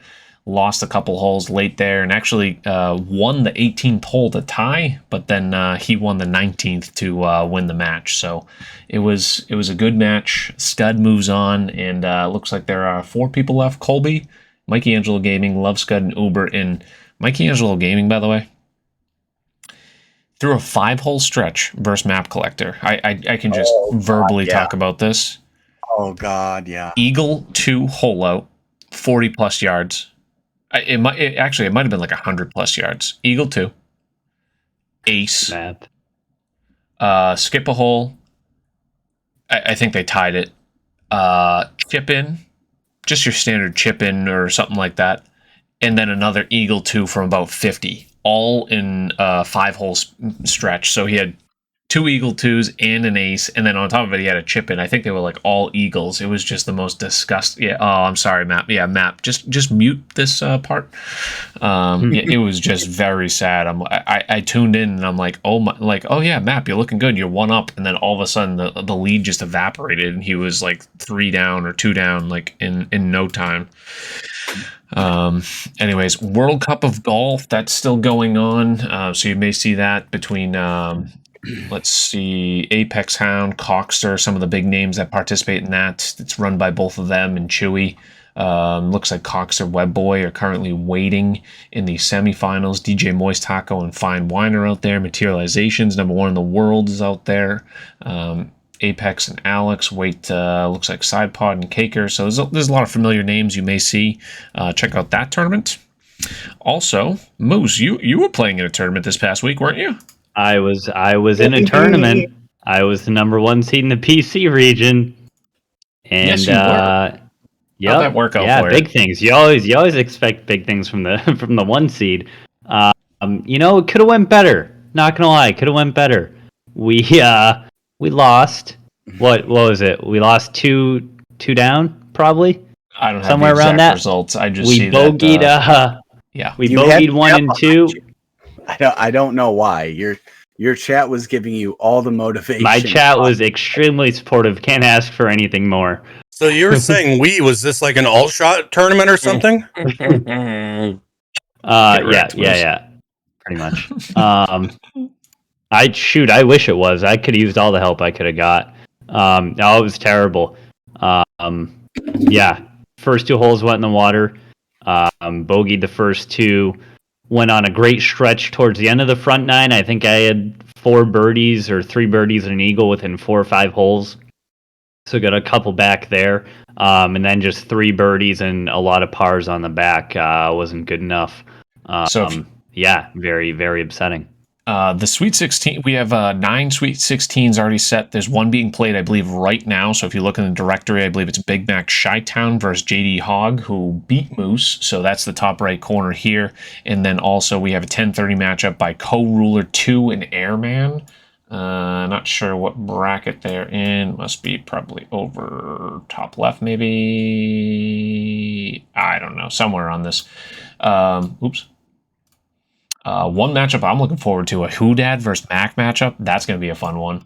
lost a couple holes late there, and actually won the 18th hole to tie, but then he won the 19th to win the match. So it was a good match. Scud moves on, and looks like there are 4 people left. Colby, Mikey Angelo Gaming, Love Scud, and Uber. And Mikey Angelo Gaming, by the way, through a 5-hole stretch versus Map Collector. I can just verbally talk about this. Oh God, yeah. Eagle 2 hole out, 40 plus yards. It might have been like 100 plus yards. Eagle 2, ace, Math. skip a hole. I think they tied it. Chip in, just your standard chip in or something like that, and then another Eagle 2 from about 50, all in 5-hole stretch. So he had 2 Eagle 2s and an ace, and then on top of it, he had a chip in. I think they were like all Eagles. It was just the most disgusting. Yeah. Oh, I'm sorry, Map. Yeah, Map. Just mute this part. It was just very sad. I tuned in and I'm like, oh yeah, Map, you're looking good. You're 1 up, and then all of a sudden the lead just evaporated, and he was like 3 down or 2 down, like in no time. Anyways, World Cup of Golf, that's still going on. So you may see that between. Let's see, Apex Hound, Coxter, some of the big names that participate in that. It's run by both of them and Chewy. Looks like Coxter, Webboy are currently waiting in the semifinals. DJ Moist Taco and Fine Winer out there. Materializations, #1 in the world, is out there. Apex and Alex wait. Looks like Sidepod and Caker. So there's a lot of familiar names you may see. Check out that tournament. Also, Moose, you were playing in a tournament this past week, weren't you? I was in a tournament. I was the #1 seed in the PC region, and yes, you were. How'd that work out for you? Big things. You always expect big things from the 1 seed. It could have went better. Not gonna lie, could have went better. We lost. What was it? We lost two down, probably. I don't have somewhere the around that results. I just we see bogeyed. That, yeah, we bogeyed 1 and 2. I don't know why your chat was giving you all the motivation. My chat was extremely supportive. Can't ask for anything more. So you were saying was this like an all-shot tournament or something? Yeah, pretty much. I wish it was. I could have used all the help I could have got. No, it was terrible. Yeah, first 2 holes went in the water. Bogeyed the first 2. Went on a great stretch towards the end of the front 9. I think I had 4 birdies or 3 birdies and an eagle within 4 or 5 holes. So got a couple back there. And then just 3 birdies and a lot of pars on the back. Wasn't good enough. Yeah, very, very upsetting. The Sweet 16, we have 9 Sweet 16s already set. There's one being played, I believe, right now. So if you look in the directory, I believe it's Big Mac Chi-Town versus JD Hogg, who beat Moose. So that's the top right corner here. And then also we have a 10:30 matchup by Co-Ruler 2 and Airman. Not sure what bracket they're in. Must be probably over top left, maybe. I don't know. Somewhere on this. Oops. One matchup I'm looking forward to, a Whodad versus Mac matchup. That's going to be a fun one.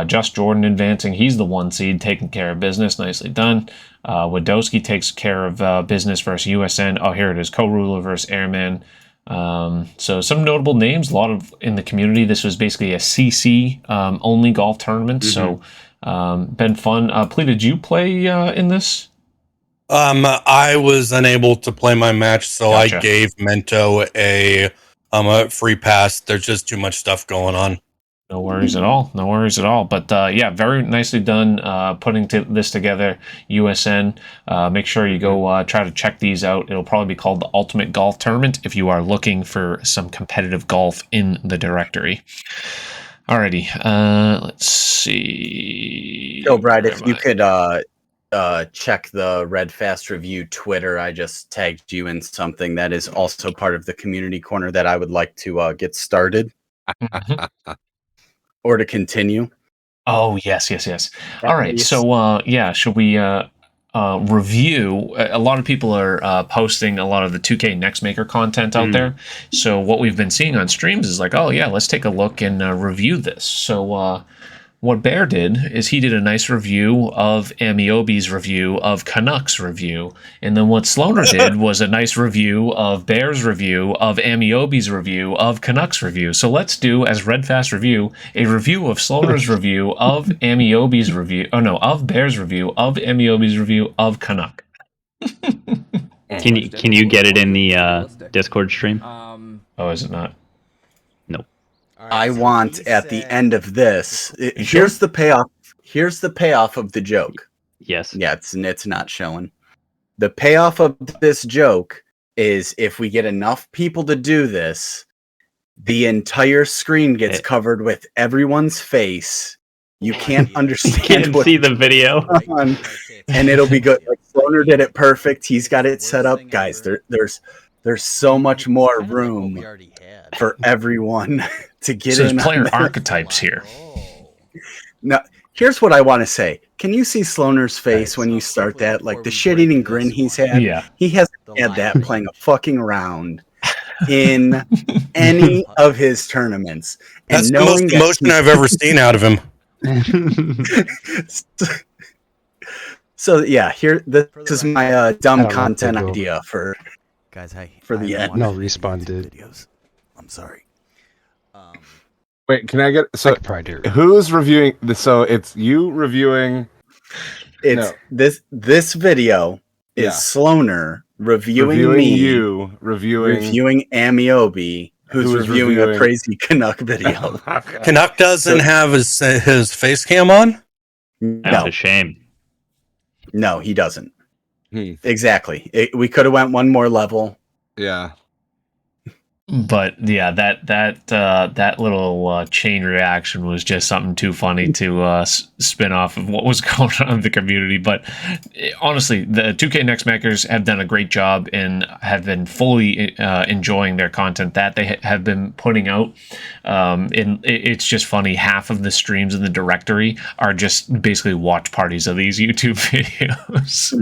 Just Jordan advancing. He's the 1 seed, taking care of business. Nicely done. Wadowski takes care of business versus USN. Oh, here it is. Co-Ruler versus Airman. So some notable names. A lot of in the community. This was basically a CC only golf tournament. Mm-hmm. So been fun. Plee, did you play in this? I was unable to play my match, so gotcha. I gave Mento a free pass. There's just too much stuff going on. No worries at all. No worries at all. But yeah, very nicely done putting this together, USN. Make sure you go try to check these out. It'll probably be called the Ultimate Golf Tournament if you are looking for some competitive golf in the directory. Alrighty, let's see. Yo, Brad, if you could check the Red Fast Review Twitter. I just tagged you in something that is also part of the community corner that I would like to get started or to continue. Oh, yes. All right. So, yeah, should we review? A lot of people are posting a lot of the 2K Next Maker content out there. So what we've been seeing on streams is like, oh, yeah, let's take a look and review this. So, what Bear did is he did a nice review of Amiobi's review of Canucks review. And then what Sloaner did was a nice review of Bear's review of Amiobi's review of Canucks review. So let's do, as Red Fast Review, a review of Sloaner's review of Amiobi's review. Oh, no, of Bear's review of Amiobi's review of Canuck. Can you get it in the Discord stream? Oh, is it not? Nope. I want at the end of this. Here's the payoff. Here's the payoff of the joke. Yes. Yeah, it's not showing. The payoff of this joke is if we get enough people to do this, the entire screen gets covered with everyone's face. You can't understand. Can't see the video. And it'll be good. Like Sloaner did it perfect. He's got it set up, guys. There's so much more room for everyone to get so in. There's player archetypes here. Now, here's what I want to say. Can you see Sloaner's face when you start that? Like the shit-eating grin he's had? Yeah. He hasn't had that playing a fucking round in any of his tournaments. And that's the most emotion I've ever seen out of him. So yeah, this is my dumb content idea for guys. For the end. No, Respawn did videos. I'm sorry. Wait, can I get who's reviewing this? So it's you reviewing. It's this video is Sloaner reviewing me. You reviewing Amiobi, who's reviewing a crazy Canuck video. Canuck doesn't have his face cam on? That's a shame. No, he doesn't. Exactly. We could have went one more level. Yeah. But yeah, that little chain reaction was just something too funny to spin off of what was going on in the community. But honestly, the 2K Next Makers have done a great job and have been fully enjoying their content that they have been putting out. And it's just funny. Half of the streams in the directory are just basically watch parties of these YouTube videos.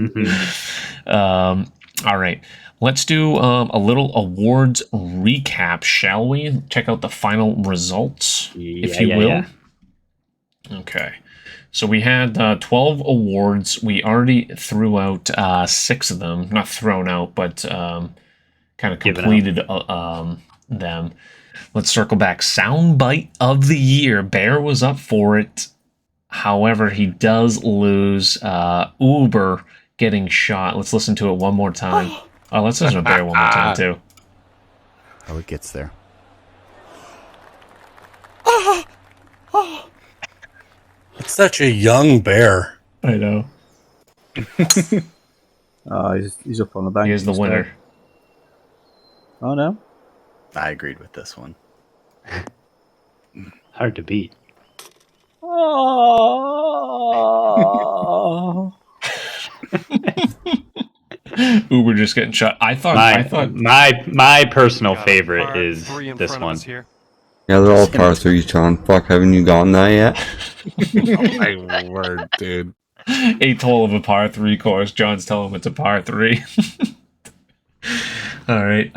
All right. Let's do a little awards recap, shall we? Check out the final results, if you will. Yeah. Okay. So we had 12 awards. We already threw out 6 of them. Not thrown out, but kind of completed them. Let's circle back. Soundbite of the year. Bear was up for it. However, he does lose. Uber getting shot. Let's listen to it one more time. Oh, let's listen to Bear one more time, too. Oh, it gets there. It's such a young bear. I know. He's up on the bank. He is the winner. Oh, no? I agreed with this one. Hard to beat. Oh. Uber just getting shot. I thought my personal favorite is this one. Yeah, they're all Just gonna- par threes, John. Fuck, haven't you gotten that yet? Oh my word, dude. 8th hole of a par 3 course. John's telling him it's a par 3. All right.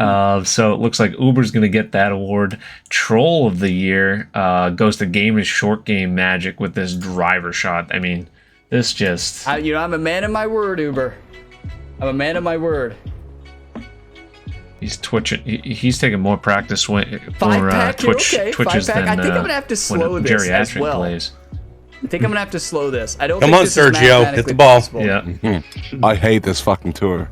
So it looks like Uber's going to get that award. Troll of the year goes to Game is Short Game Magic with this driver shot. I mean, this just... I'm a man of my word, Uber. I'm a man of my word. He's twitching. He's taking more practice Five pack, twitches okay. than Five pack. I think I'm gonna have to slow when this as geriatric well. plays. I think I'm gonna have to slow this. I don't. Come think on, this is Sergio, hit the mathematically ball. possible. Yeah. I hate this fucking tour.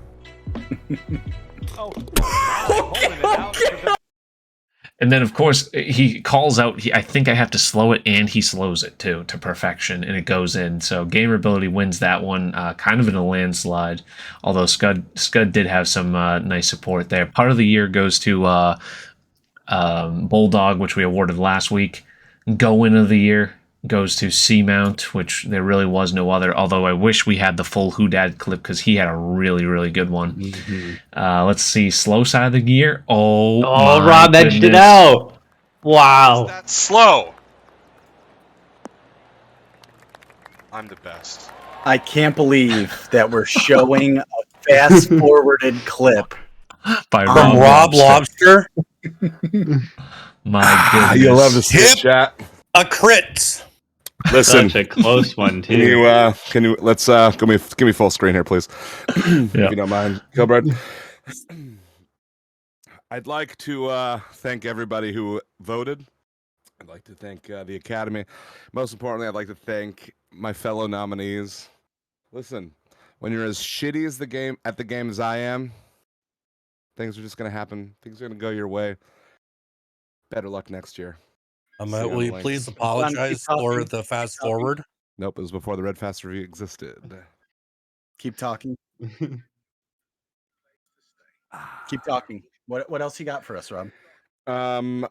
And then, of course, he calls out, I think I have to slow it, and he slows it, too, to perfection, and it goes in. So Gamerability wins that one, kind of in a landslide, although Scud did have some nice support there. Part of the year goes to Bulldog, which we awarded last week. Go-in of the year goes to Seamount, which there really was no other, although I wish we had the full Who Dad clip because he had a really, really good one. Mm-hmm. Let's see, slow side of the year. Oh, Rob edged it out. Wow. That's slow. I'm the best. I can't believe that we're showing a fast-forwarded clip by From Rob Lobster. My goodness. You love to see it, chat. A crit. Listen, Such a close one too. Can you let's give me full screen here, please, if you don't mind, Kilbride. I'd like to thank everybody who voted. I'd like to thank the Academy. Most importantly, I'd like to thank my fellow nominees. Listen, when you're as shitty as the game as I am, things are just gonna happen. Things are gonna go your way. Better luck next year. Will you please apologize for the fast forward? Nope, it was before the Red Fast Review existed. Keep talking. Keep talking. What else you got for us, Rob? I'm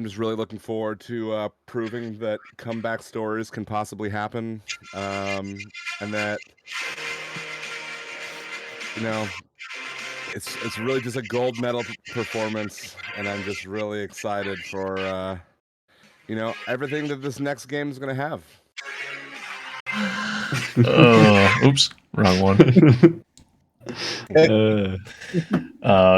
just really looking forward to proving that comeback stories can possibly happen, and that it's really just a gold medal performance, and I'm just really excited for everything that this next game is going to have. Oops, wrong one.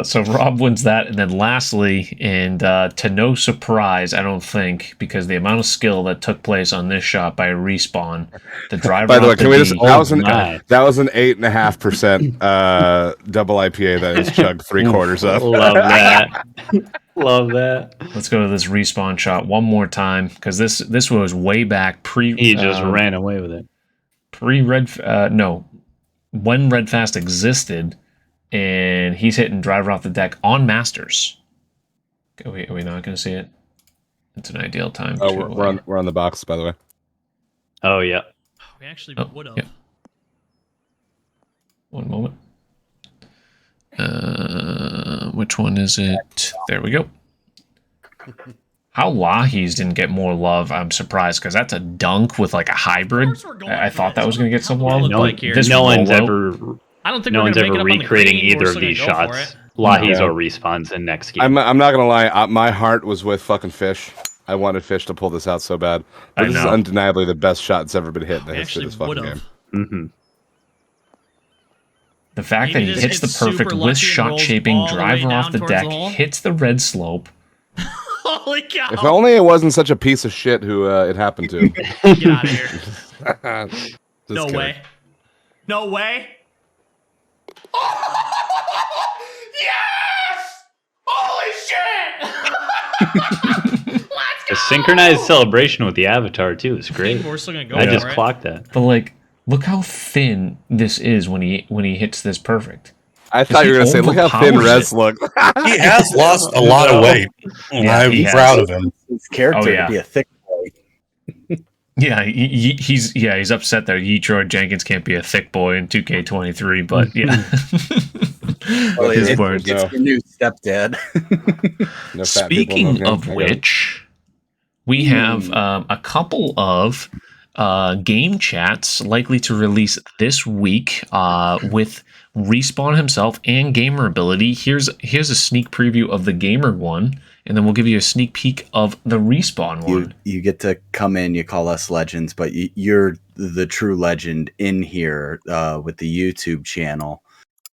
So Rob wins that, and then lastly, and to no surprise, I don't think, because the amount of skill that took place on this shot by Respawn, the driver. By the way, can we just? That was an 8.5% double IPA that is chugged 3/4 of. Love that. Love that. Let's go to this Respawn shot one more time, because this was way back pre. He just ran away with it. When Red Fast existed, and he's hitting driver off the deck on Masters. Are we not going to see it? It's an ideal time. Oh, we're on the box, by the way. Oh yeah. We actually would have. Yeah. One moment. Which one is it? There we go. How Lahis didn't get more love, I'm surprised, because that's a dunk with like a hybrid. I thought that was going to get some love. No one's ever. I don't think no one's ever recreating either of these shots. Lahis or Respawns in next game. I'm not gonna lie. My heart was with fucking Fish. I wanted Fish to pull this out so bad. But this is undeniably the best shot that's ever been hit in the history of this fucking game. Mm-hmm. The fact that he hits the perfect with shot shaping driver off the deck, hits the red slope. Holy cow! If only it wasn't such a piece of shit who it happened to. Get out of here! No kidding. way! No way! Yes! Holy shit! The synchronized celebration with the avatar too is great. We're still gonna go I just for it. clocked that. But like, look how thin this is when he hits this perfect. I thought you were gonna say, look how thin Rez looked. He has lost a lot of weight. Yeah, I'm proud of him. His character to be a thick boy. Yeah, he's upset that Troy Jenkins can't be a thick boy in 2K23, but yeah. Well, His it's words. your new stepdad. No fat people Speaking in of him. which, we have a couple of game chats likely to release this week with Respawn himself and Gamer Ability. Here's a sneak preview of the Gamer one, and then we'll give you a sneak peek of the Respawn one. You get to come in, you call us legends, but you're the true legend in here with the YouTube channel.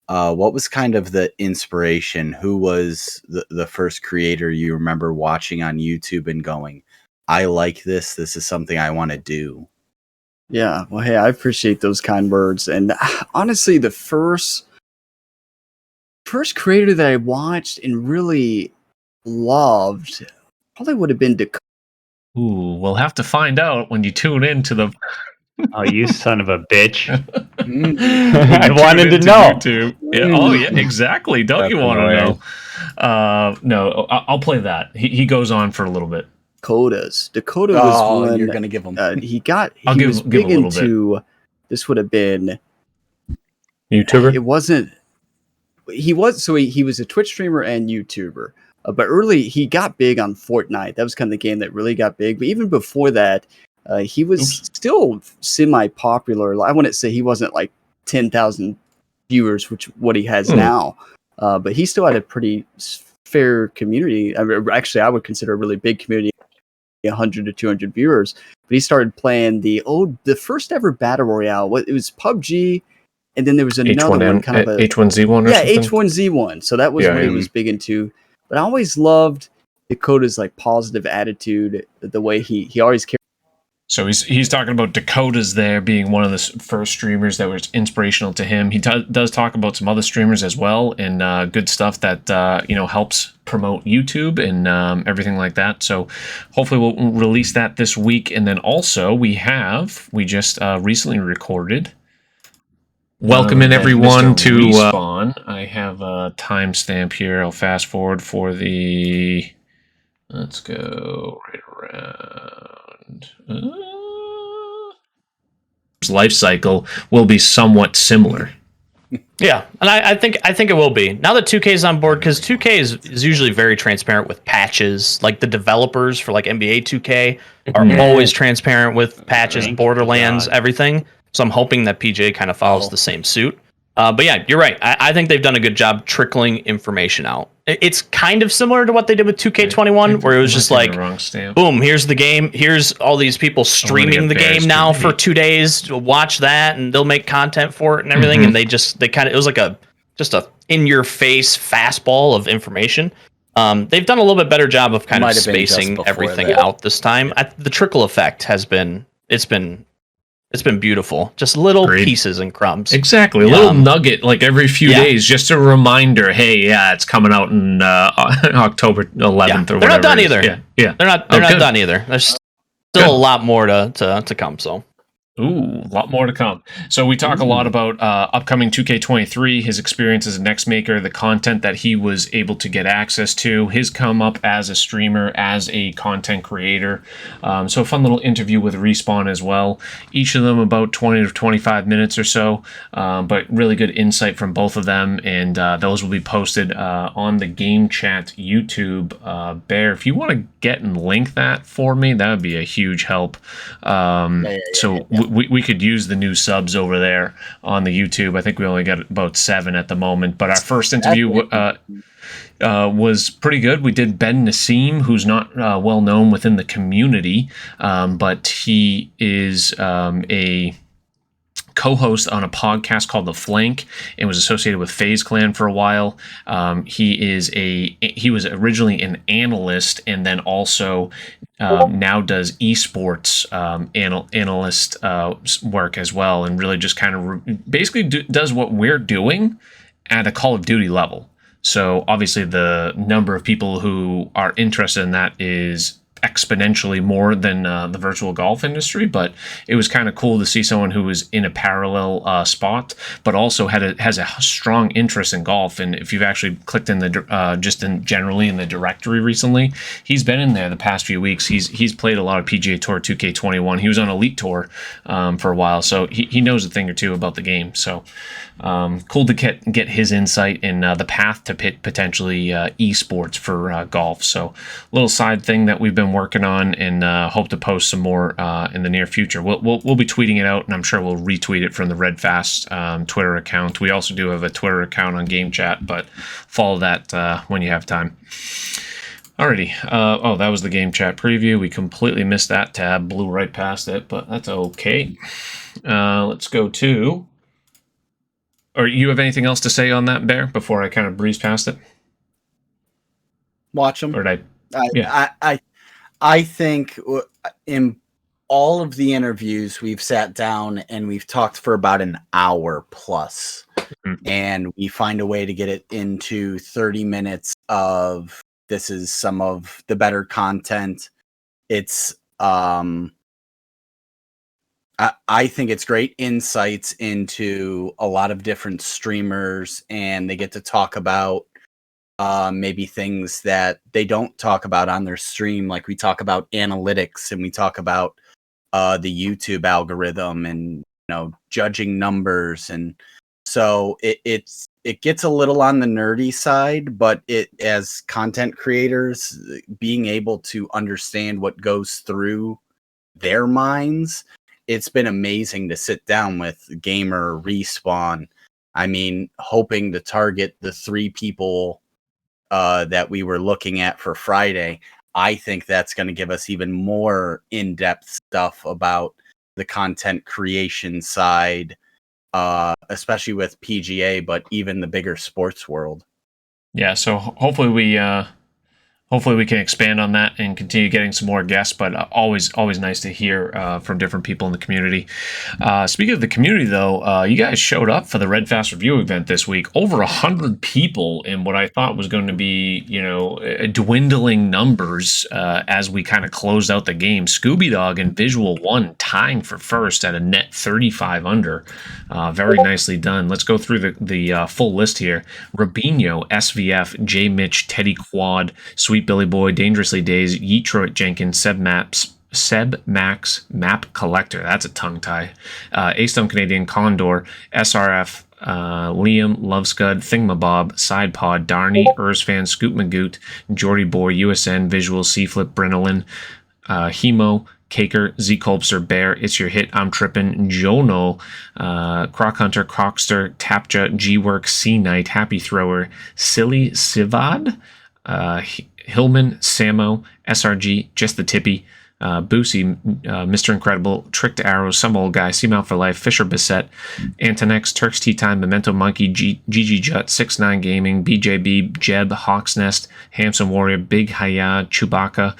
What was kind of the inspiration? Who was the first creator you remember watching on YouTube and going, I like this. This is something I want to do. Yeah, well, hey, I appreciate those kind words. And honestly, the first creator that I watched and really loved probably would have been Dakota. Ooh, we'll have to find out when you tune in to the. Oh, you son of a bitch! I wanted to know. YouTube. Yeah, oh yeah, exactly. Don't you want to know? No, I'll play that. He goes on for a little bit. Dakota was one. You're gonna give him. He was give big a little into. This would have been YouTuber. It wasn't. He was a Twitch streamer and YouTuber. But early he got big on Fortnite. That was kind of the game that really got big. But even before that, he was still semi-popular. I wouldn't say he wasn't like 10,000 viewers, which what he has now. But he still had a pretty fair community. Actually, I would consider a really big community, 100 to 200 viewers. But he started playing the first ever battle royale. It was PUBG, and then there was another one, kind of a H1Z1. Yeah, H1Z1. So that was what he was big into. But I always loved Dakota's like positive attitude, the way he always cared. So he's talking about Dakota's there being one of the first streamers that was inspirational to him. He does talk about some other streamers as well, and good stuff that helps promote YouTube and everything like that. So hopefully we'll release that this week. And then also we just recently recorded. Welcome in everyone to Respawn. I have a timestamp here. I'll fast forward for the. Let's go right around. Life cycle will be somewhat similar. Yeah, and I think it will be. Now that 2K is on board, because 2K is usually very transparent with patches. Like the developers for like NBA 2K are always transparent with patches, Borderlands, everything. So I'm hoping that PGA kind of follows the same suit. But yeah, you're right. I think they've done a good job trickling information out. It's kind of similar to what they did with 2K21, where it was just like, boom, here's the game. Here's all these people streaming the game now for 2 days. Watch that, and they'll make content for it and everything. And it was like just a in-your-face fastball of information. They've done a little bit better job of kind of spacing everything out this time. The trickle effect has been beautiful. Just little pieces and crumbs. Exactly. A little nugget like every few days, just a reminder, hey, it's coming out in October 11th or whatever. They're not done either. Yeah. They're not done either. There's still a lot more to come, so. Ooh, a lot more to come. So we talk a lot about upcoming 2K23, his experience as a Next Maker, the content that he was able to get access to, his come up as a streamer, as a content creator. So a fun little interview with Respawn as well. Each of them about 20 to 25 minutes or so, but really good insight from both of them. And those will be posted on the Game Chat YouTube. Bear, if you want to get and link that for me, that would be a huge help. We could use the new subs over there on the YouTube. I think we only got about 7 at the moment. But our first interview was pretty good. We did Ben Nassim, who's not well known within the community, but he is a co-host on a podcast called The Flank and was associated with FaZe Clan for a while. He was originally an analyst and then also now does esports analyst work as well, and really just kind of basically does what we're doing at a Call of Duty level. So obviously the number of people who are interested in that is exponentially more than the virtual golf industry, but it was kind of cool to see someone who was in a parallel spot, but also has a strong interest in golf. And if you've actually clicked in the generally in the directory recently, he's been in there the past few weeks. He's played a lot of PGA Tour 2K21. He was on Elite Tour for a while, so he knows a thing or two about the game. So cool to get his insight in the path to potentially esports for golf. So little side thing that we've been working on, and hope to post some more in the near future. We'll be tweeting it out, and I'm sure we'll retweet it from the RedFast Twitter account. We also do have a Twitter account on Game Chat, but follow that when you have time. Alrighty. Oh, that was the Game Chat preview. We completely missed that tab, blew right past it, but that's okay. Let's go to... Or you have anything else to say on that, Bear, before I kind of breeze past it? Watch them. Or did I? I think in all of the interviews we've sat down and we've talked for about an hour plus, and we find a way to get it into 30 minutes of this is some of the better content. It's I think it's great insights into a lot of different streamers, and they get to talk about maybe things that they don't talk about on their stream. Like we talk about analytics, and we talk about the YouTube algorithm, and judging numbers, and so it gets a little on the nerdy side, but it, as content creators, being able to understand what goes through their minds, it's been amazing to sit down with Gamer, Respawn. I mean, hoping to target the 3 people that we were looking at for Friday. I think that's going to give us even more in-depth stuff about the content creation side, especially with PGA, but even the bigger sports world. Yeah, so hopefully we can expand on that and continue getting some more guests, but always nice to hear from different people in the community. Speaking of the community, though, you guys showed up for the RedFast Review event this week. Over 100 people in what I thought was going to be, dwindling numbers as we kind of closed out the game. Scooby Dog and Visual One tying for first at a net 35 under. Very nicely done. Let's go through the full list here. Rubinho, SVF, J. Mitch, Teddy Quad, Sweet Billy Boy, Dangerously Days, Yeetroit Jenkins, Seb Max, Map Collector. That's a tongue tie. A-Stone Canadian, Condor, SRF, Liam, Lovescud, Thingmabob, Sidepod, Darny, Ursfan, Scoot Magoot, Jordy Boy, USN, Visual, C-Flip, Brinolin, Hemo, Caker, Z Colpster, Bear, It's Your Hit, I'm Trippin', Jono, Croc Hunter, Crocster, Tapja, G-Work, C-Knight, Happy Thrower, Silly Sivad, Hillman, Samo, SRG, Just the Tippy, Boosie, Mr. Incredible, Tricked Arrow, Some Old Guy, Seamount for Life, Fisher Bissett, Antonex, Turks Tea Time, Memento Monkey, GG Jut, 6ix9ine Gaming, BJB, Jeb, Hawk's Nest, Hamson Warrior, Big Hayat, Chewbacca,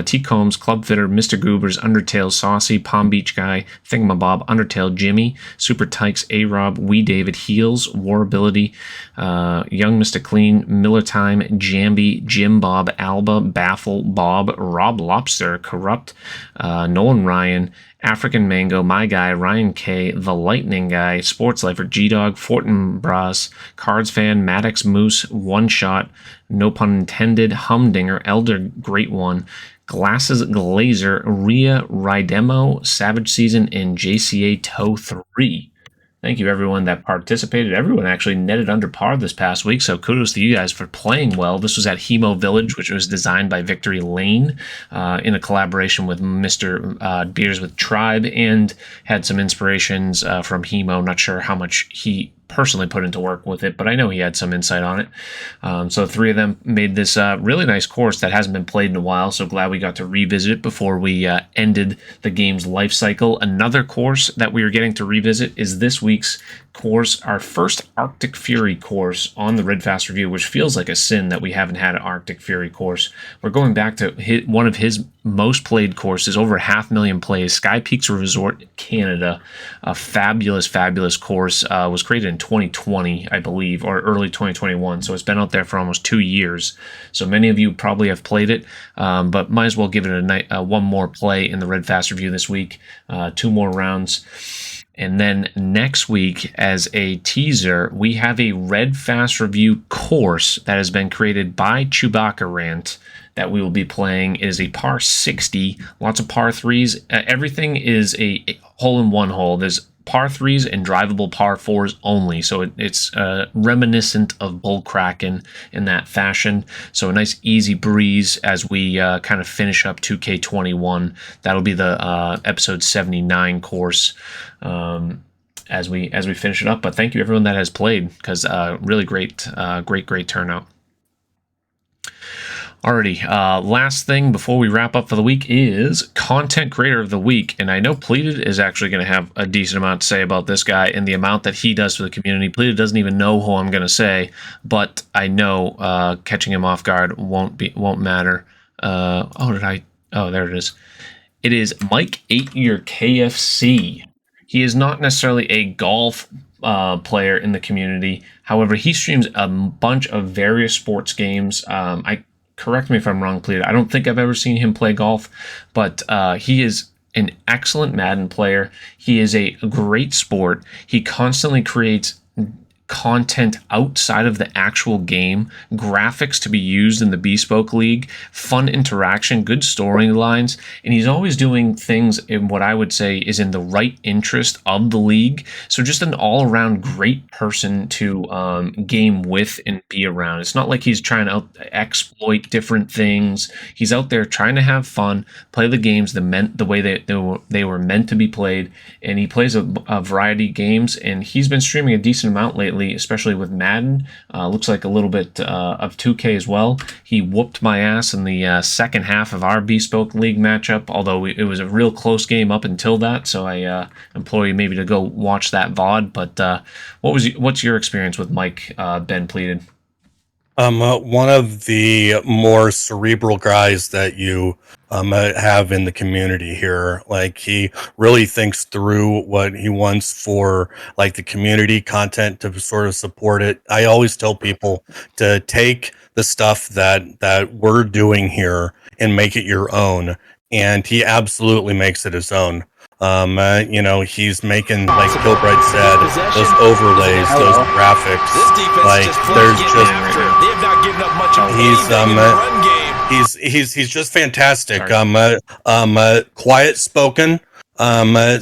T. Combs, Club Fitter, Mr. Goobers, Undertale, Saucy, Palm Beach Guy, Thingamabob, Undertale, Jimmy, Super Tykes, A-Rob, Wee David, Heels, War Ability, Young Mr. Clean, Miller Time, Jambi, Jim Bob, Alba, Baffle, Bob, Rob Lobster, Corrupt, Nolan Ryan, African Mango, My Guy, Ryan K, The Lightning Guy, Sports Lifer, G-Dog, Fortinbras, Cards Fan, Maddox Moose, One Shot, no pun intended, Humdinger, Elder Great One, Glasses Glazer, Ria Rydemo, Savage Season, and JCA Toe 3. Thank you, everyone that participated. Everyone actually netted under par this past week, so kudos to you guys for playing well. This was at Hemo Village, which was designed by Victory Lane in a collaboration with Mr. Beers with Tribe, and had some inspirations from Hemo. Not sure how much he personally put into work with it, but I know he had some insight on it. So 3 of them made this really nice course that hasn't been played in a while, so glad we got to revisit it before we ended the game's life cycle. Another course that we are getting to revisit is this week's course, our first Arctic Fury course on the RedFast Review, which feels like a sin that we haven't had an Arctic Fury course. We're going back to one of his most played courses, over 500,000 plays. Sky Peaks Resort Canada, a fabulous course, was created in 2020, I believe, or early 2021. So it's been out there for almost 2 years. So many of you probably have played it, but might as well give it one more play in the Red Fast Review this week. 2 more rounds. And then next week, as a teaser, we have a Red Fast Review course that has been created by Chewbacca Rant that we will be playing. It is a par 60, lots of par 3s. Everything is a hole-in-one hole. There's par 3s and drivable par 4s only. So it's reminiscent of Bull Kraken in that fashion. So a nice easy breeze as we kind of finish up 2K21. That'll be the episode 79 course. As we finish it up. But thank you everyone that has played, because really great turnout. Alrighty, last thing before we wrap up for the week is Content Creator of the Week. And I know Pleated is actually going to have a decent amount to say about this guy and the amount that he does for the community. Pleated doesn't even know who I'm going to say, but I know catching him off guard won't matter. Oh, there it is. It is Mike 8-Year KFC. He is not necessarily a golf player in the community. However, he streams a bunch of various sports games. Correct me if I'm wrong, Pleated. I don't think I've ever seen him play golf, but he is an excellent Madden player. He is a great sport. He constantly creates content outside of the actual game, graphics to be used in the Bespoke League, fun interaction, good storylines, and he's always doing things in what I would say is in the right interest of the league. So just an all-around great person to game with and be around. It's not like he's trying to exploit different things. He's out there trying to have fun, play the games the way they were meant to be played, and he plays a variety of games, and he's been streaming a decent amount lately, especially with Madden. Looks like a little bit of 2K as well. He whooped my ass in the second half of our Bespoke League matchup, although it was a real close game up until that, so I implore you maybe to go watch that VOD. But what's your experience with Mike, Ben Pleated? One of the more cerebral guys that you have in the community here. Like, he really thinks through what he wants for like the community content to sort of support it. I always tell people to take the stuff that we're doing here and make it your own, and he absolutely makes it his own. He's making, like Gilbride said, those overlays, those graphics. Like, there's just he's just fantastic. Quiet spoken.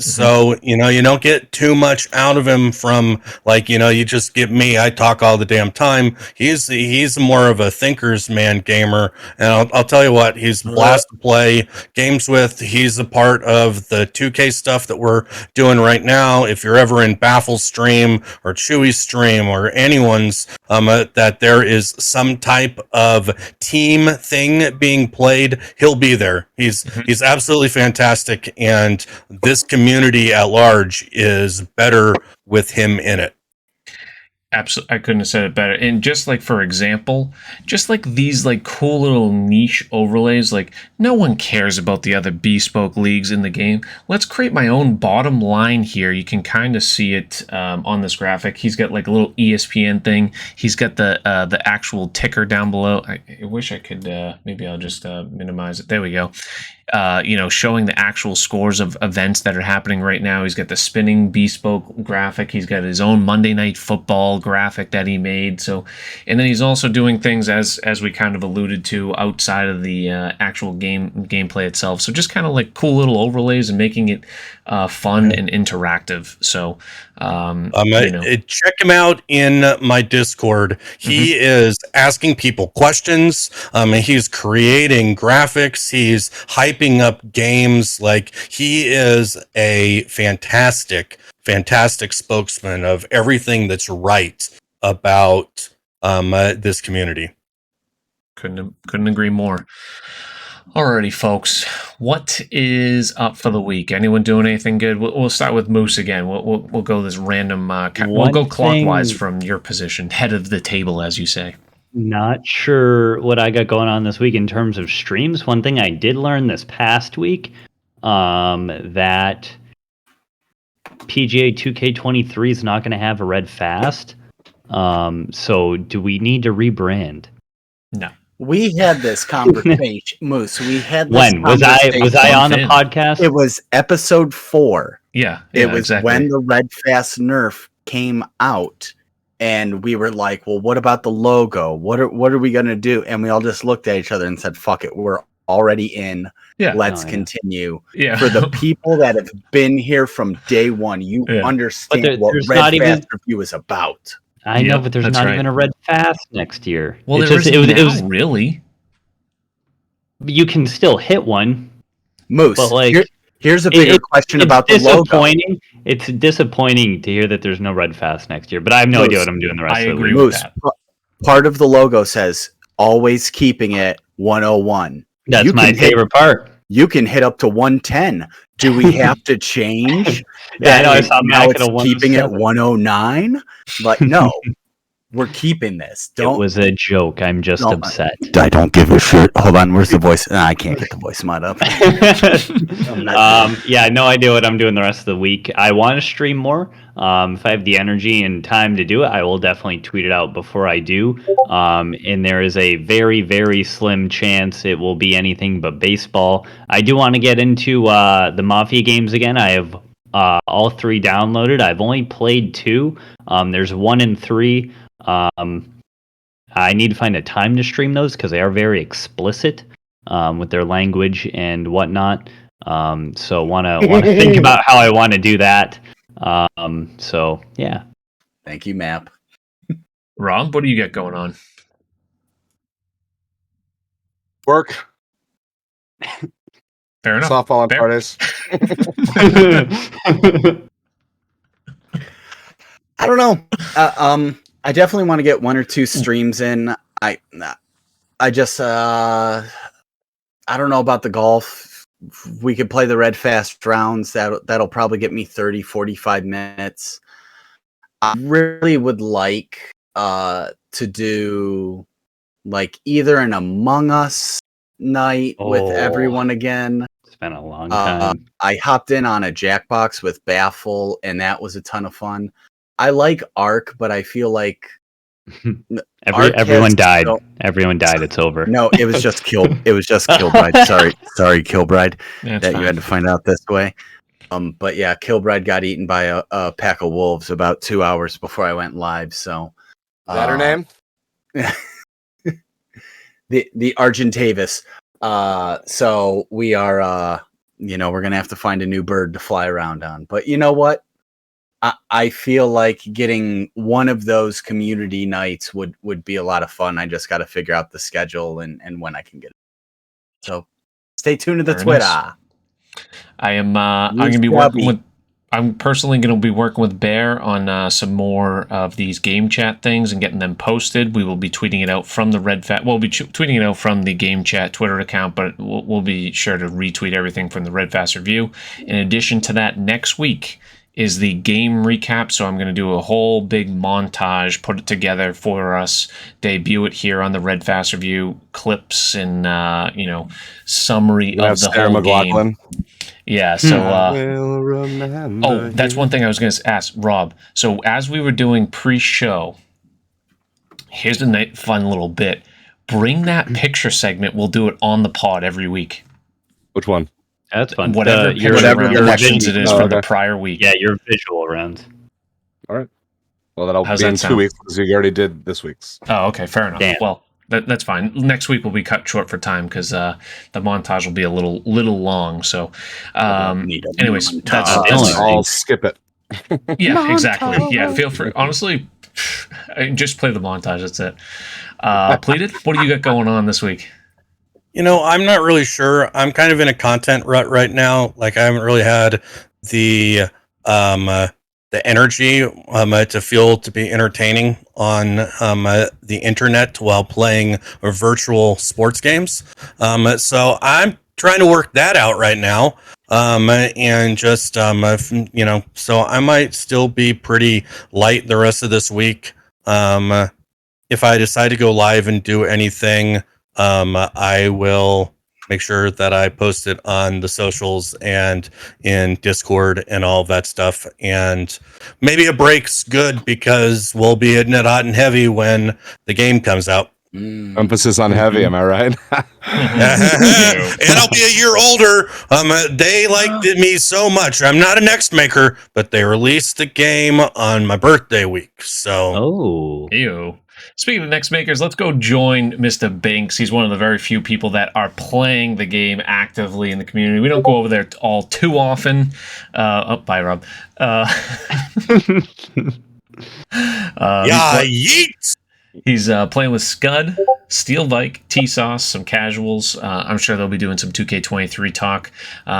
So, you don't get too much out of him from, like, you just give me, I talk all the damn time. He's more of a thinker's man gamer. And I'll tell you what, he's a blast to play games with. He's a part of the 2K stuff that we're doing right now. If you're ever in Baffle's stream or Chewy's stream or anyone's, that there is some type of team thing being played, he'll be there. He's absolutely fantastic. And this community at large is better with him in it. Absolutely, I couldn't have said it better. And just like, for example, just like these like cool little niche overlays, like no one cares about the other Bespoke leagues in the game. Let's create my own bottom line here. You can kind of see it on this graphic. He's got like a little ESPN thing. He's got the actual ticker down below. I wish I could, maybe I'll just minimize it. There we go. Showing the actual scores of events that are happening right now. He's got the spinning Bespoke graphic. He's got his own Monday Night Football graphic that he made. So, and then he's also doing things as we kind of alluded to outside of the actual gameplay itself. So just kind of like cool little overlays and making it fun and interactive. So, check him out in my Discord. He is asking people questions. He's creating graphics. He's hyping up games. Like, he is a fantastic spokesman of everything that's right about this community. Couldn't agree more. Alrighty, folks. What is up for the week? Anyone doing anything good? We'll start with Moose again. We'll go this random. We'll go clockwise from your position, head of the table, as you say. Not sure what I got going on this week in terms of streams. One thing I did learn this past week, that PGA 2K23 is not going to have a red fast. So do we need to rebrand? No. We had this conversation, Moose. We had this when was I on the podcast? It was episode 4. Yeah, it was exactly. when the Red Fast nerf came out, and we were like, "Well, what about the logo? What are we gonna do?" And we all just looked at each other and said, "Fuck it, we're already in. Yeah, let's continue." Yeah. For the people that have been here from day one, you understand what Red Fast review is about. I know, but there's not even a red fast next year. Well, it was really. You can still hit one, Moose. But like, here's a bigger question about the logo. It's disappointing to hear that there's no red fast next year. But I have no idea what I'm doing the rest of the week. Moose, part of the logo says always keeping it 101. That's my favorite part. You can hit up to 110. Do we have to change? Yeah, I know. I saw now Mac at it's a keeping it 109. Like, no, we're keeping this. It was a joke. I'm just upset. I don't give a shit. Hold on, where's the voice? I can't get the voice mod up. Yeah, no idea what I'm doing the rest of the week. I want to stream more. If I have the energy and time to do it, I will definitely tweet it out before I do. And there is a very, very slim chance it will be anything but baseball. I do want to get into the Mafia games again. I have all 3 downloaded. I've only played 2. There's 1 and 3. I need to find a time to stream those because they are very explicit with their language and whatnot. So want to think about how I want to do that. So yeah. Thank you, Map. Rob, what do you got going on? Work. Fair enough. Softball on Fridays. I don't know. I definitely want to get 1 or 2 streams in. I just I don't know about the golf. We could play the red fast rounds. That'll probably get me 30, 45 minutes. I really would like to do like either an Among Us night with everyone again. It's been a long time. I hopped in on a Jackbox with Baffle, and that was a ton of fun. I like Ark, but I feel like everyone died. Everyone died. It's over. No, it was just Kilbride. Sorry, Kilbride, Yeah, that you had to find out this way. But yeah, Kilbride got eaten by a pack of wolves about 2 hours before I went live. So, is that her name? the Argentavis. So we are, we're gonna have to find a new bird to fly around on. But you know what? I feel like getting one of those community nights would be a lot of fun. I just got to figure out the schedule and when I can get it. So stay tuned to the Twitter. Nice. I am. I'm going to be working with. I'm personally going to be working with Bear on some more of these game chat things and getting them posted. We will be tweeting it out from the Red Fast. We'll be tweeting it out from the game chat Twitter account, but we'll be sure to retweet everything from the Red Fast review. In addition to that, next week is the game recap, so I'm going to do a whole big montage, put it together for us, debut it here on the Red Fast Review, clips and summary of the whole game. Yeah, so that's one thing I was going to ask Rob. So as we were doing pre-show, here's a fun little bit. Bring that picture segment. We'll do it on the pod every week. Which one? That's fun. Whatever questions it is from the prior week. Yeah, your visual rounds. All right. Well, that'll be in 2 weeks because you already did this week's. Oh, okay. Fair enough. Damn. Well, that's fine. Next week will be cut short for time because the montage will be a little long. So, anyways, I'll skip it. Yeah, montage. Exactly. Yeah, feel free. Honestly, just play the montage. That's it. Pleaded, what do you got going on this week? I'm not really sure. I'm kind of in a content rut right now. Like I haven't really had the energy to be entertaining on the internet while playing virtual sports games. So I'm trying to work that out right now. And just so I might still be pretty light the rest of this week. if I decide to go live and do anything, I will make sure that I post it on the socials and in Discord and all of that stuff. And maybe a break's good because we'll be hitting it hot and heavy when the game comes out. Emphasis on heavy, am I right? And I'll be a year older. They liked me so much. I'm not an X maker, but they released the game on my birthday week. So, Ew. Speaking of next makers, let's go join Mr. Binks. He's one of the very few people that are playing the game actively in the community. We don't go over there all too often. Bye, Rob. Yeet! He's playing with Scud, Steel Vike, T-Sauce, some casuals. I'm sure they'll be doing some 2K23 talk.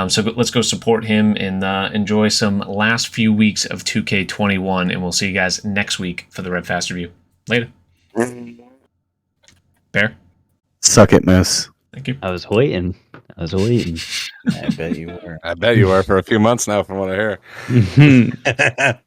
So let's go support him and enjoy some last few weeks of 2K21. And we'll see you guys next week for the Red Fast review. Later. Bear? Suck it, Moose. Thank you. I was waiting. I bet you were. I bet you were for a few months now, from what I hear.